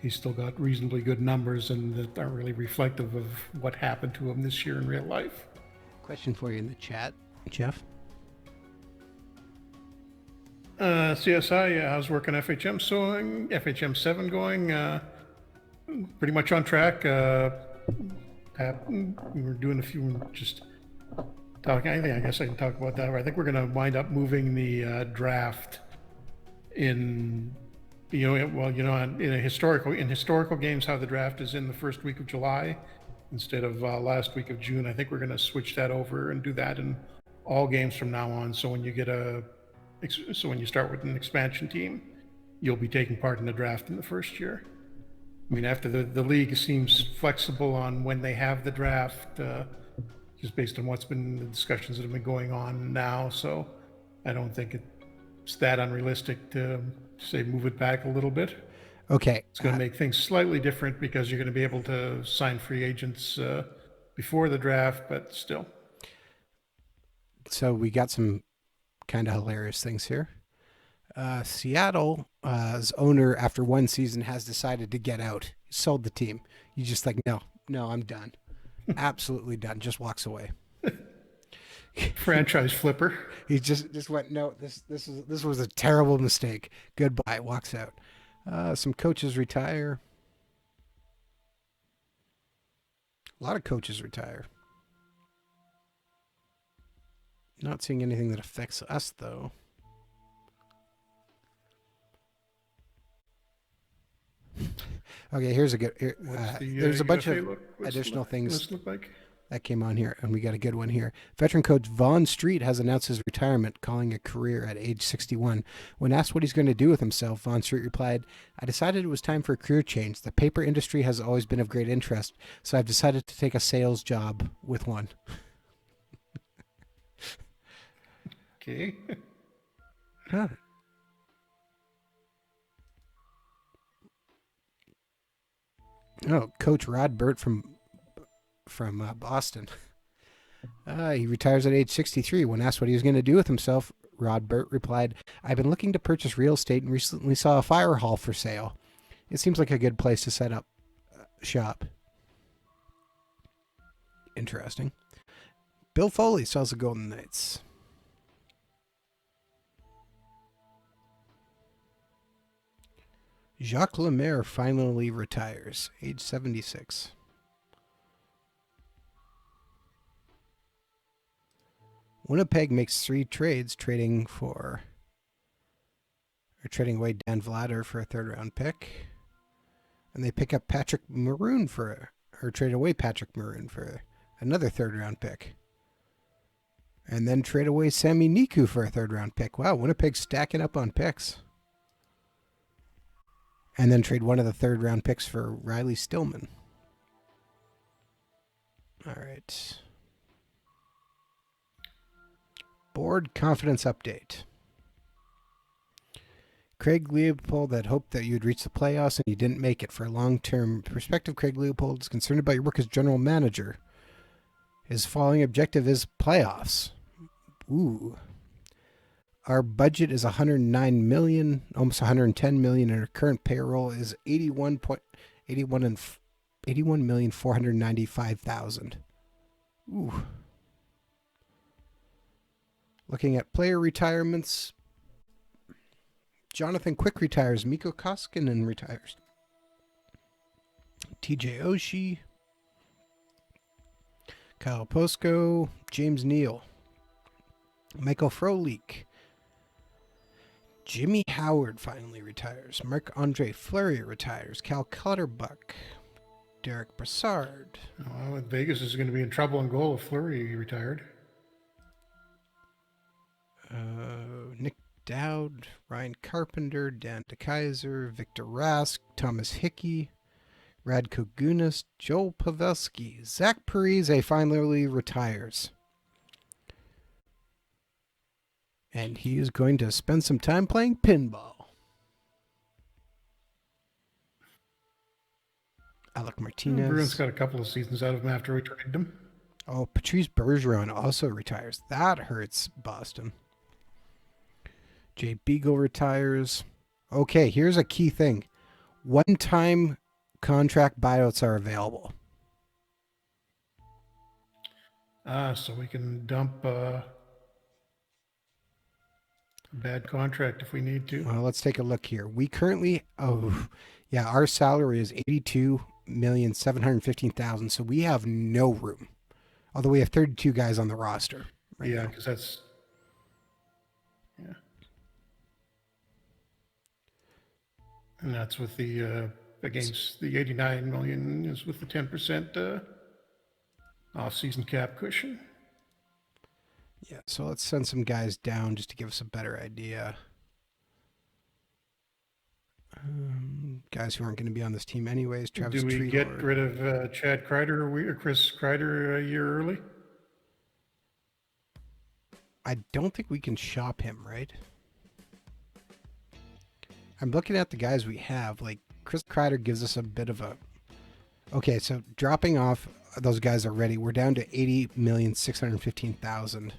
he's still got reasonably good numbers and that aren't really reflective of what happened to him this year in real life. Question for you in the chat, Jeff. CSI, how's working FHM FHM 7 going? Pretty much on track. We were doing a few, just talking. I think I guess I can talk about that. I think we're going to wind up moving the draft in, in historical games, how the draft is in the first week of July instead of last week of June. I think we're going to switch that over and do that in all games from now on. So when you start with an expansion team, you'll be taking part in the draft in the first year. I mean, after the league seems flexible on when they have the draft, just based on what's been the discussions that have been going on now. So I don't think it's that unrealistic to say move it back a little bit. Okay. It's going to make things slightly different because you're going to be able to sign free agents before the draft, but still. So we got some kind of hilarious things here. Seattle's owner, after one season, has decided to get out. He sold the team. He's just like, no, I'm done. Absolutely done. Just walks away. Franchise flipper. He just went, no, this was a terrible mistake. Goodbye. Walks out. Some coaches retire. A lot of coaches retire. Not seeing anything that affects us, though. Okay, here's a good. There's a bunch of additional things that came on here, and we got a good one here. Veteran coach Vaughn Street has announced his retirement, calling a career at age 61. When asked what he's going to do with himself, Vaughn Street replied, "I decided it was time for a career change. The paper industry has always been of great interest, so I've decided to take a sales job with one." Okay. Huh. Oh, Coach Rod Burt from Boston. He retires at age 63. When asked what he was going to do with himself, Rod Burt replied, "I've been looking to purchase real estate and recently saw a fire hall for sale. It seems like a good place to set up shop." Interesting. Bill Foley sells the Golden Knights. Jacques Lemaire finally retires, age 76. Winnipeg makes 3 trades, trading away Dan Vladar for a 3rd-round pick, and they pick up trade away Patrick Maroon for another 3rd-round pick, and then trade away Sami Niku for a 3rd-round pick. Wow, Winnipeg's stacking up on picks. And then trade one of the 3rd-round picks for Riley Stillman. All right. Board confidence update. Craig Leopold had hoped that you'd reach the playoffs and you didn't make it. For a long-term perspective, Craig Leopold is concerned about your work as general manager. His following objective is playoffs. Ooh. Our budget is $109 million, almost $110 million, and our current payroll is $81,495,000. Ooh. Looking at player retirements, Jonathan Quick retires. Mikko Koskinen retires. TJ Oshie, Kyle Posko, James Neal, Michael Frolik. Jimmy Howard finally retires. Marc-Andre Fleury retires. Cal Clutterbuck. Derek Brassard. Well, Vegas is going to be in trouble in goal if Fleury retired. Nick Dowd, Ryan Carpenter, Dan DeKaiser, Victor Rask, Thomas Hickey, Radko Gunas, Joel Pavelski, Zach Parise finally retires. And he is going to spend some time playing pinball. Alec Martinez. Bruins got a couple of seasons out of him after we traded him. Oh, Patrice Bergeron also retires. That hurts Boston. Jay Beagle retires. Okay, here's a key thing. One-time contract buyouts are available. So we can dump a bad contract if we need to. Well, let's take a look here. We currently, our salary is $82,715,000, so we have no room. Although we have 32 guys on the roster. Right Yeah, now. because that's and that's with the against the 89 million is with the 10% off-season cap cushion. Yeah, so let's send some guys down just to give us a better idea. Guys who aren't going to be on this team anyways. Travis Do we Treelord. get rid of Chad Kreider or Chris Kreider a year early? I don't think we can shop him, right? I'm looking at the guys we have. Like, Chris Kreider gives us a bit of a... Okay, so dropping off those guys already, we're down to $80,615,000.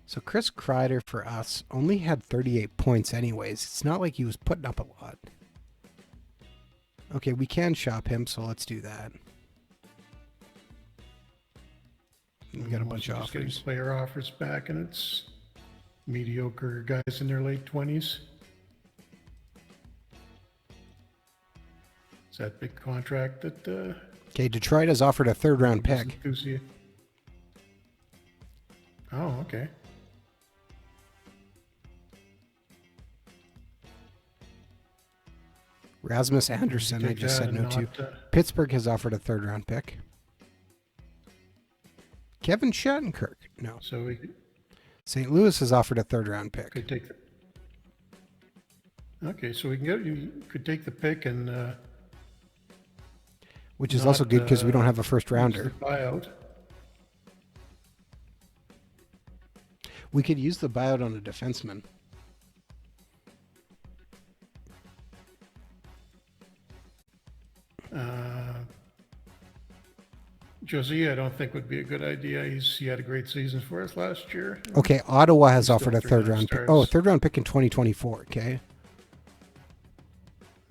So Chris Kreider for us only had 38 points anyways. It's not like he was putting up a lot. Okay, we can shop him, so let's do that. We got a bunch of Just getting offers. player offers back, and it's mediocre guys in their late 20s. It's that big contract that Okay, Detroit has offered a third-round pick. Oh, okay. Rasmus Anderson, I Take just that said and no to. not, Pittsburgh has offered a third-round pick. Kevin Shattenkirk, no. So we St. Louis has offered a third-round pick. could take the. Okay, so we can get you could take the pick and. Which is also good because we don't have a first-rounder. Buyout. We could use the buyout on a defenseman. Josie, I don't think would be a good idea. He had a great season for us last year. Okay, Ottawa has Still offered a 3 third-round pick. stars. Oh, a third-round pick in 2024, okay.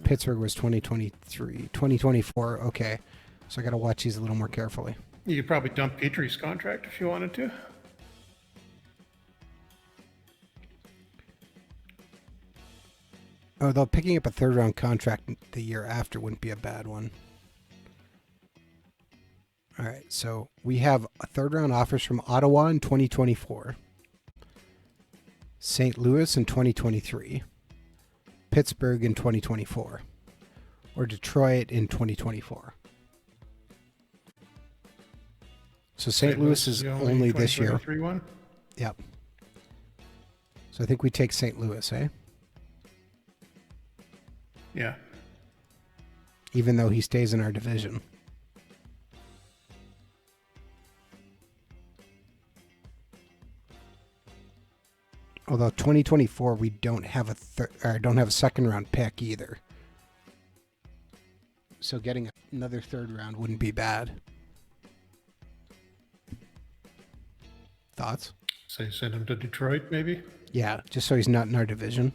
Pittsburgh was 2023. 2024, okay. So I got to watch these a little more carefully. You could probably dump Petrie's contract if you wanted to. Although picking up a third-round contract the year after wouldn't be a bad one. All right, so we have a third-round offers from Ottawa in 2024, St. Louis in 2023, Pittsburgh in 2024, or Detroit in 2024. So St. Louis is the only this year. 2023 one? Yep. So I think we take St. Louis, eh? Yeah. Even though he stays in our division. Although 2024 we don't have a second round pick either. So getting another third round wouldn't be bad. Thoughts? Say send him to Detroit, maybe? Yeah, just so he's not in our division.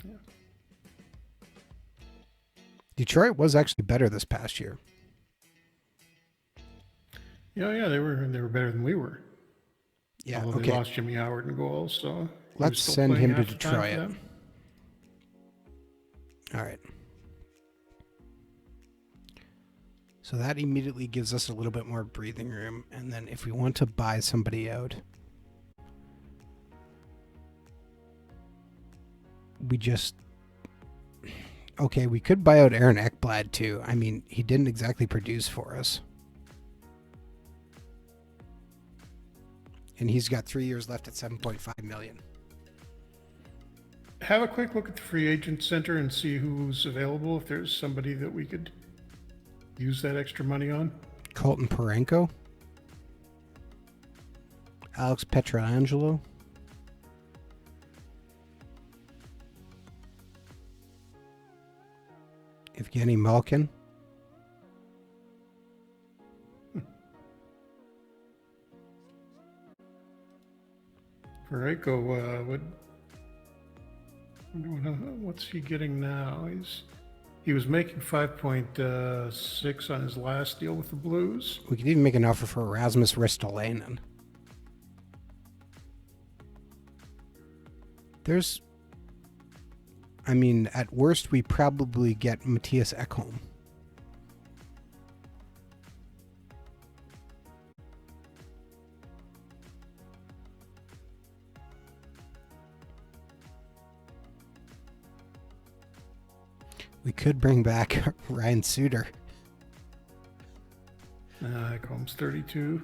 Yeah. Detroit was actually better this past year. Yeah, they were better than we were. Yeah, Although okay. they lost Jimmy Howard in goals, so he was Let's still send playing him to half the time for Detroit. them. All right. So that immediately gives us a little bit more breathing room. And then if we want to buy somebody out, we just... Okay, we could buy out Aaron Ekblad too. I mean, he didn't exactly produce for us. And he's got 3 years left at $7.5 million. Have a quick look at the free agent center and see who's available, if there's somebody that we could use that extra money on. Colton Parenko. Alex Pietrangelo. Evgeny Malkin. Parenko, what's he getting now? He was making 5.6 on his last deal with the Blues. We could even make an offer for Rasmus Ristolainen. I mean, at worst, we probably get Matthias Ekholm. We could bring back Ryan Suter. Ekholm's 32.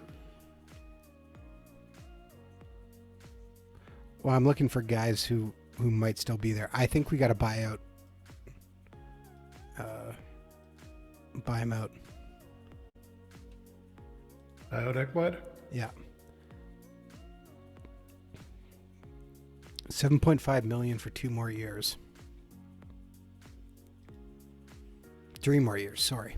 Well, I'm looking for guys who might still be there. I think we got to buy out. Buy him out. Buy out Ekblad? Yeah. $7.5 million for 2 more years. 3 more years, sorry.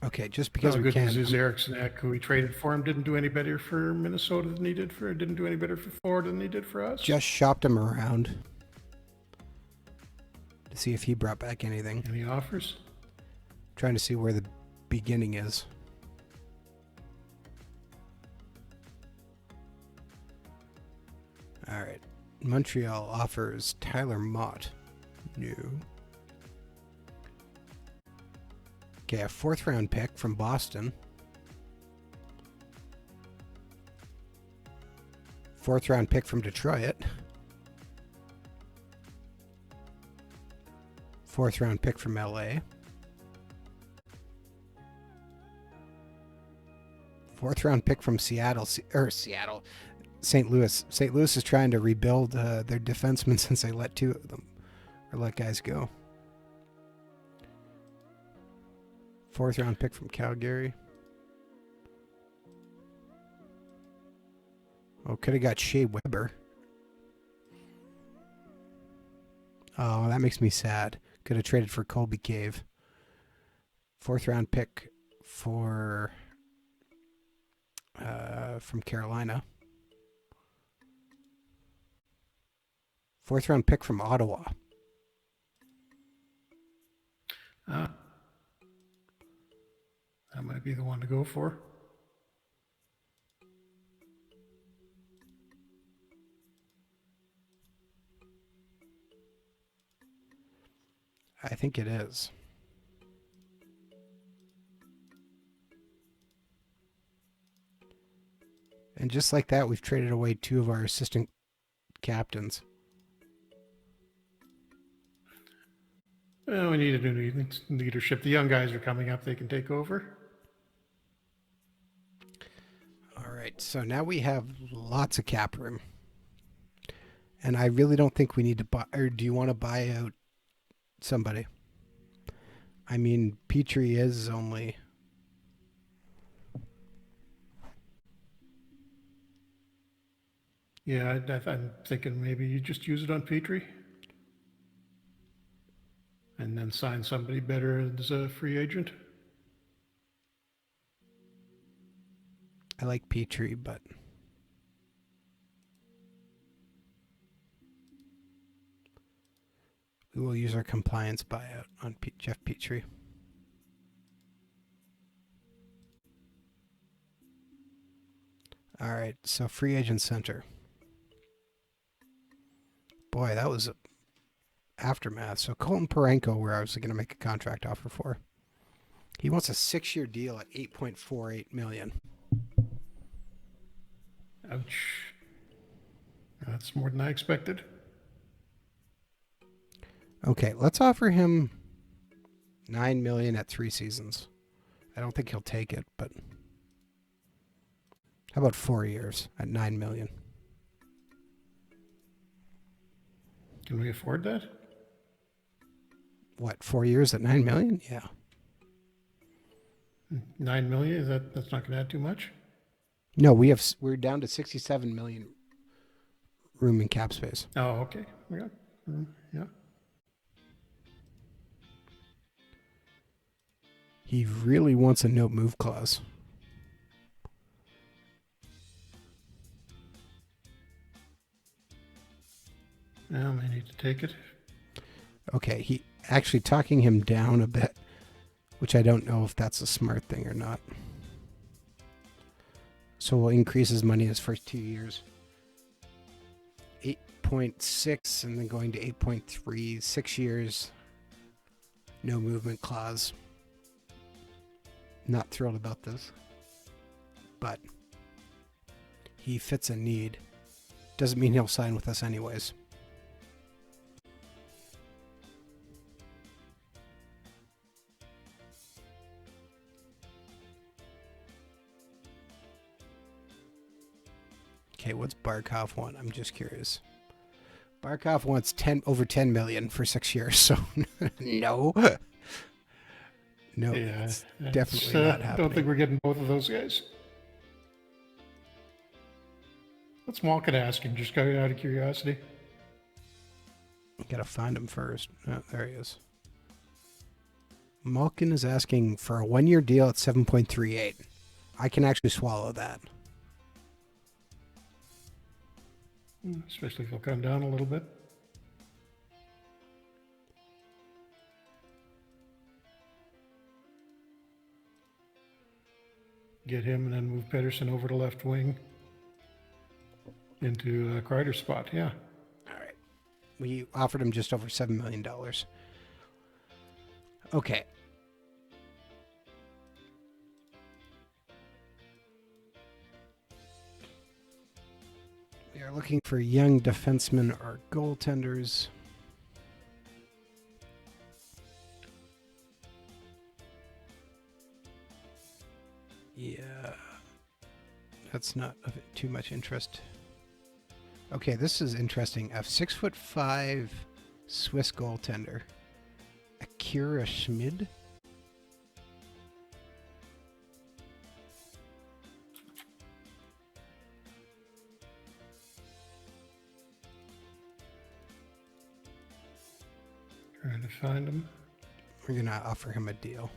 Okay, just because we good can. news is Eriksson Ek, who we traded for him, didn't do any better for Minnesota than he did for. Didn't do any better for Florida than he did for us. Just shopped him around to see if he brought back anything. Any offers? Trying to see where the beginning is. All right. Montreal offers Tyler Mott. No. Okay, a 4th round pick from Boston. 4th round pick from Detroit. 4th round pick from LA. 4th round pick from Seattle. St. Louis. St. Louis is trying to rebuild their defensemen since they let 2 of them, or let guys go. 4th round pick from Calgary. Oh, could have got Shea Weber. Oh, that makes me sad. Could have traded for Colby Cave. 4th round pick for from Carolina. 4th round pick from Ottawa. That might be the one to go for. I think it is. And just like that, we've traded away 2 of our assistant captains. Well, we need to do leadership. The young guys are coming up. They can take over. All right, so now we have lots of cap room. And I really don't think we need to buy, or do you want to buy out somebody? I mean, Petrie is only... Yeah, I'm thinking maybe you just use it on Petrie. And then sign somebody better as a free agent. I like Petrie, but... we will use our compliance buyout on Jeff Petrie. All right, so free agent center. Boy, that was a aftermath. So Colton Parenko, where I was going to make a contract offer for. He wants a 6-year deal at $8.48 million. Ouch. That's more than I expected. Okay, let's offer him $9 million at 3 seasons. I don't think he'll take it, but how about 4 years at $9 million? Can we afford that? What, 4 years at $9 million? Yeah. 9 million? That's not going to add too much? No, we're down to 67 million room and cap space. Oh, okay. Yeah. Yeah. He really wants a no move clause. I may need to take it. Okay, he actually talking him down a bit, which I don't know if that's a smart thing or not. So we'll increase his money his first 2 years. 8.6 and then going to 8.3, 6 years. No movement clause. Not thrilled about this. But he fits a need. Doesn't mean he'll sign with us anyways. Okay, what's Barkov want? I'm just curious. Barkov wants over 10 million for 6 years, so no. No, Yeah, it's definitely not I happening. don't think we're getting both of those guys. What's Malkin asking? Just out of curiosity. Gotta find him first. Oh, there he is. Malkin is asking for a 1 year deal at 7.38. I can actually swallow that. Especially if he'll come down a little bit. Get him and then move Pedersen over to left wing into Kreider's spot. Yeah. All right. We offered him just over $7 million. Okay. We are looking for young defensemen or goaltenders. Yeah, that's not of too much interest. Okay, this is interesting. A 6'5" Swiss goaltender, Akira Schmid. Trying to find him. We're gonna offer him a deal.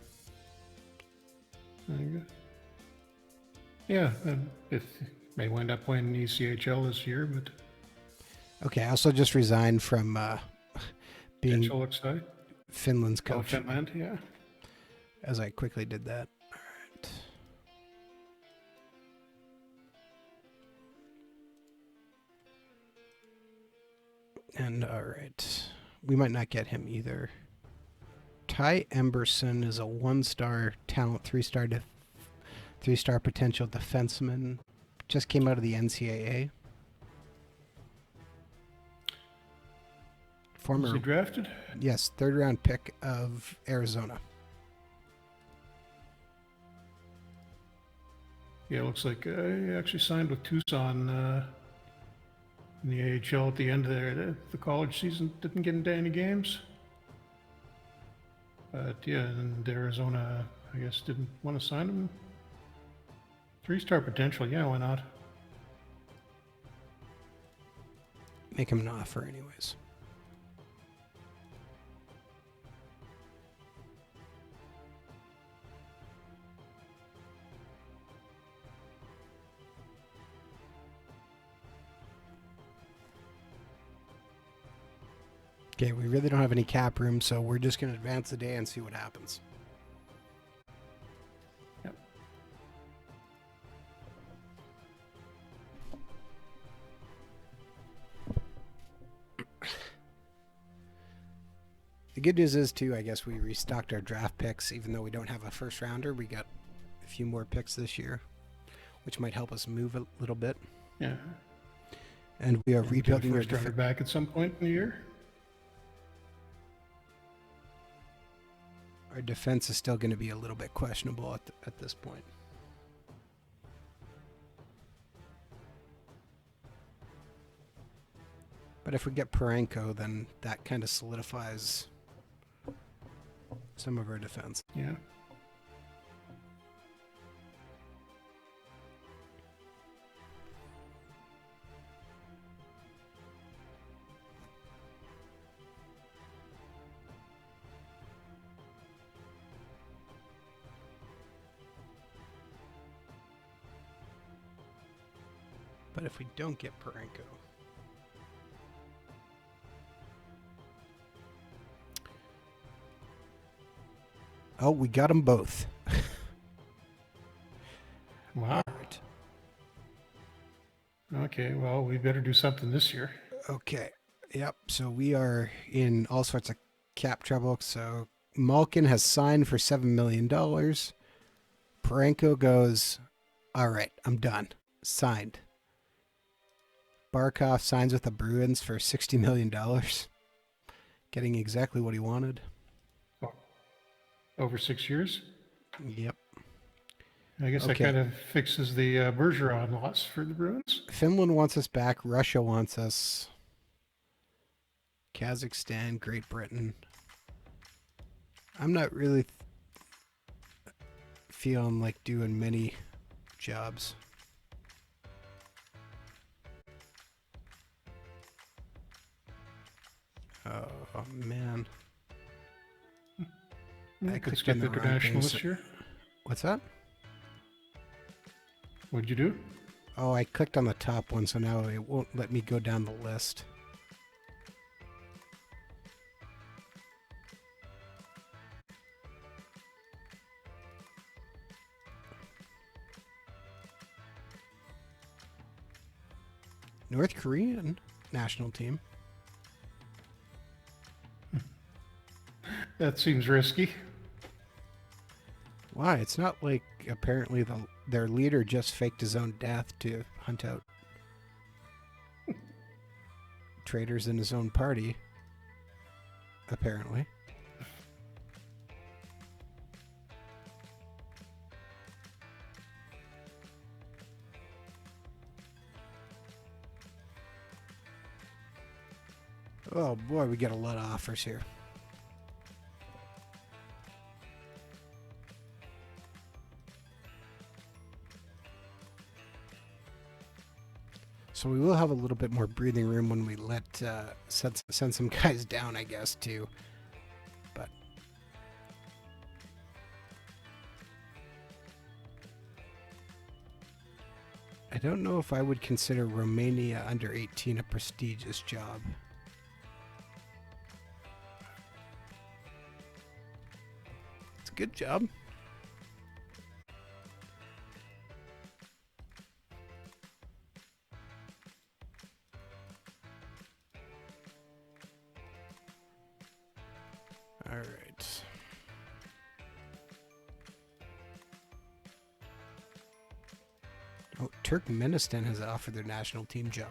There you go. Yeah, and it may wind up playing ECHL this year, but Okay, I also just resigned from being Nhl Season Finland's coach. Finland, yeah. As I quickly did that. All right. And all right, we might not get him either. Ty Emberson is a 1-star talent, 3-star potential defenseman. Just came out of the NCAA. Was Former, he drafted? yes, 3rd-round pick of Arizona. Yeah, it looks like he actually signed with Tucson in the AHL at the end of the college season. Didn't get into any games. But yeah, and Arizona, I guess, didn't want to sign him. 3-star potential, yeah, why not? Make him an offer anyways. Okay, we really don't have any cap room, so we're just going to advance the day and see what happens. Yep. The good news is, too, I guess we restocked our draft picks. Even though we don't have a first-rounder, we got a few more picks this year, which might help us move a little bit. Yeah. And we are Get a rebuilding our first rounder back at some point in the year. Our defense is still going to be a little bit questionable at this point. But if we get Parenko, then that kind of solidifies some of our defense. Yeah. But if we don't get Parenko, oh, we got them both. Wow. All right. Okay, well, we better do something this year. Okay. Yep. So we are in all sorts of cap trouble. So Malkin has signed for $7 million. Parenko goes, all right, I'm done. Signed. Barkov signs with the Bruins for $60 million. Getting exactly what he wanted. Over 6 years? Yep. I guess that kind of fixes the Bergeron loss for the Bruins. Finland wants us back. Russia wants us. Kazakhstan, Great Britain. I'm not really feeling like doing many jobs. Oh man. I Let's clicked get on the the wrong international things. this year. What's that? What'd you do? Oh, I clicked on the top one, so now it won't let me go down the list. North Korean national team. That seems risky. Why? It's not like apparently their leader just faked his own death to hunt out traitors in his own party. Apparently. Oh boy, we get a lot of offers here. So we will have a little bit more breathing room when we send some guys down, I guess, too. But I don't know if I would consider Romania under 18 a prestigious job. It's a good job. All right. Oh, Turkmenistan has offered their national team job.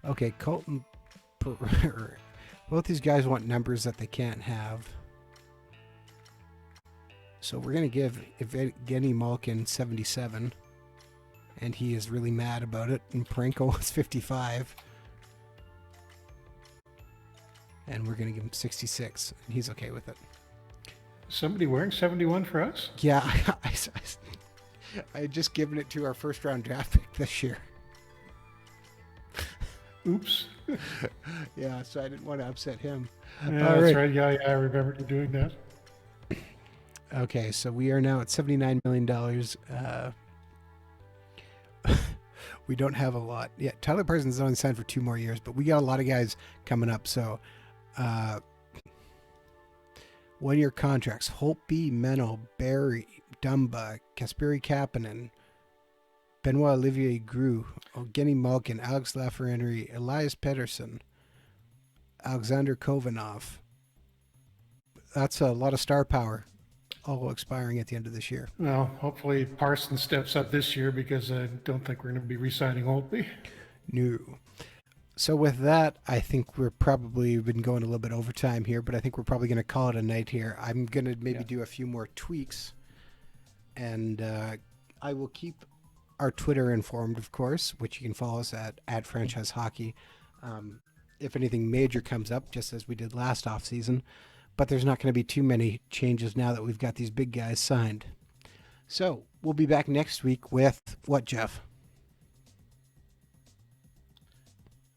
No. Okay, Colton. Both these guys want numbers that they can't have. So we're going to give Evgeny Malkin 77. And he is really mad about it. And Parenko was 55. And we're going to give him 66. And he's okay with it. Somebody wearing 71 for us? Yeah, I had just given it to our first round draft pick this year. Oops. Yeah, so I didn't want to upset him. Yeah, that's right. Yeah, I remember you doing that. Okay, so we are now at $79 million. We don't have a lot. Yeah, Tyler Parsons is only signed for 2 more years, but we got a lot of guys coming up. So 1-year contracts. Holtby, Menno, Barry, Dumba, Kasperi Kapanen, Benoit Olivier Gru, Evgeny Malkin, Alex Lafreniere, Elias Pettersson, Alexander Kovanov. That's a lot of star power all expiring at the end of this year. Well, hopefully Parsons steps up this year because I don't think we're going to be re-signing Holtby. No. So with that, I think we're probably been going a little bit overtime here, but I think we're probably going to call it a night here. I'm going to maybe do a few more tweaks, and I will keep our Twitter informed, of course, which you can follow us at Franchise Hockey. If anything major comes up, just as we did last offseason, but there's not going to be too many changes now that we've got these big guys signed. So we'll be back next week with what, Jeff?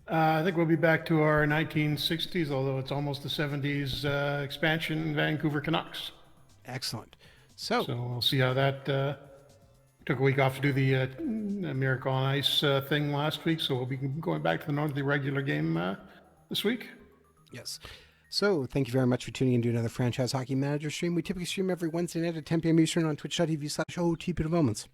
I think we'll be back to our 1960s, although it's almost the 70s expansion Vancouver Canucks. Excellent. So we'll see how that took a week off to do the Miracle on Ice thing last week, so we'll be going back to the regular game this week. Yes. So thank you very much for tuning in to another Franchise Hockey Manager stream. We typically stream every Wednesday night at 10 p.m. Eastern on twitch.tv/OTP Developments.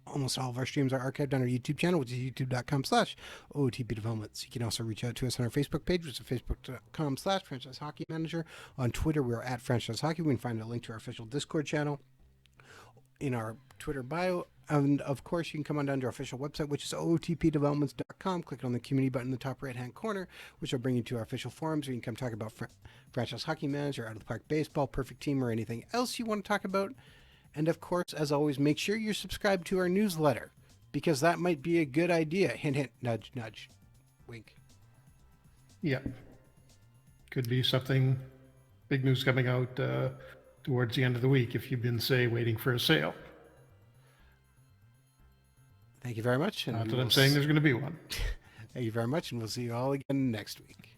Almost all of our streams are archived on our YouTube channel, which is youtube.com/OTP Developments. You can also reach out to us on our Facebook page, which is facebook.com/Franchise Hockey Manager. On Twitter, we're at Franchise Hockey. We can find a link to our official Discord channel in our Twitter bio. And of course, you can come on down to our official website, which is otpdevelopments.com. Click on the community button in the top right-hand corner, which will bring you to our official forums where you can come talk about Franchise Hockey Manager, Out of the Park Baseball, Perfect Team, or anything else you want to talk about. And of course, as always, make sure you're subscribed to our newsletter, because that might be a good idea. Hint, hint, nudge, nudge, wink. Yep. Could be something, big news coming out towards the end of the week if you've been, say, waiting for a sale. Thank you very much. Not that I'm saying there's going to be one. Thank you very much, and we'll see you all again next week.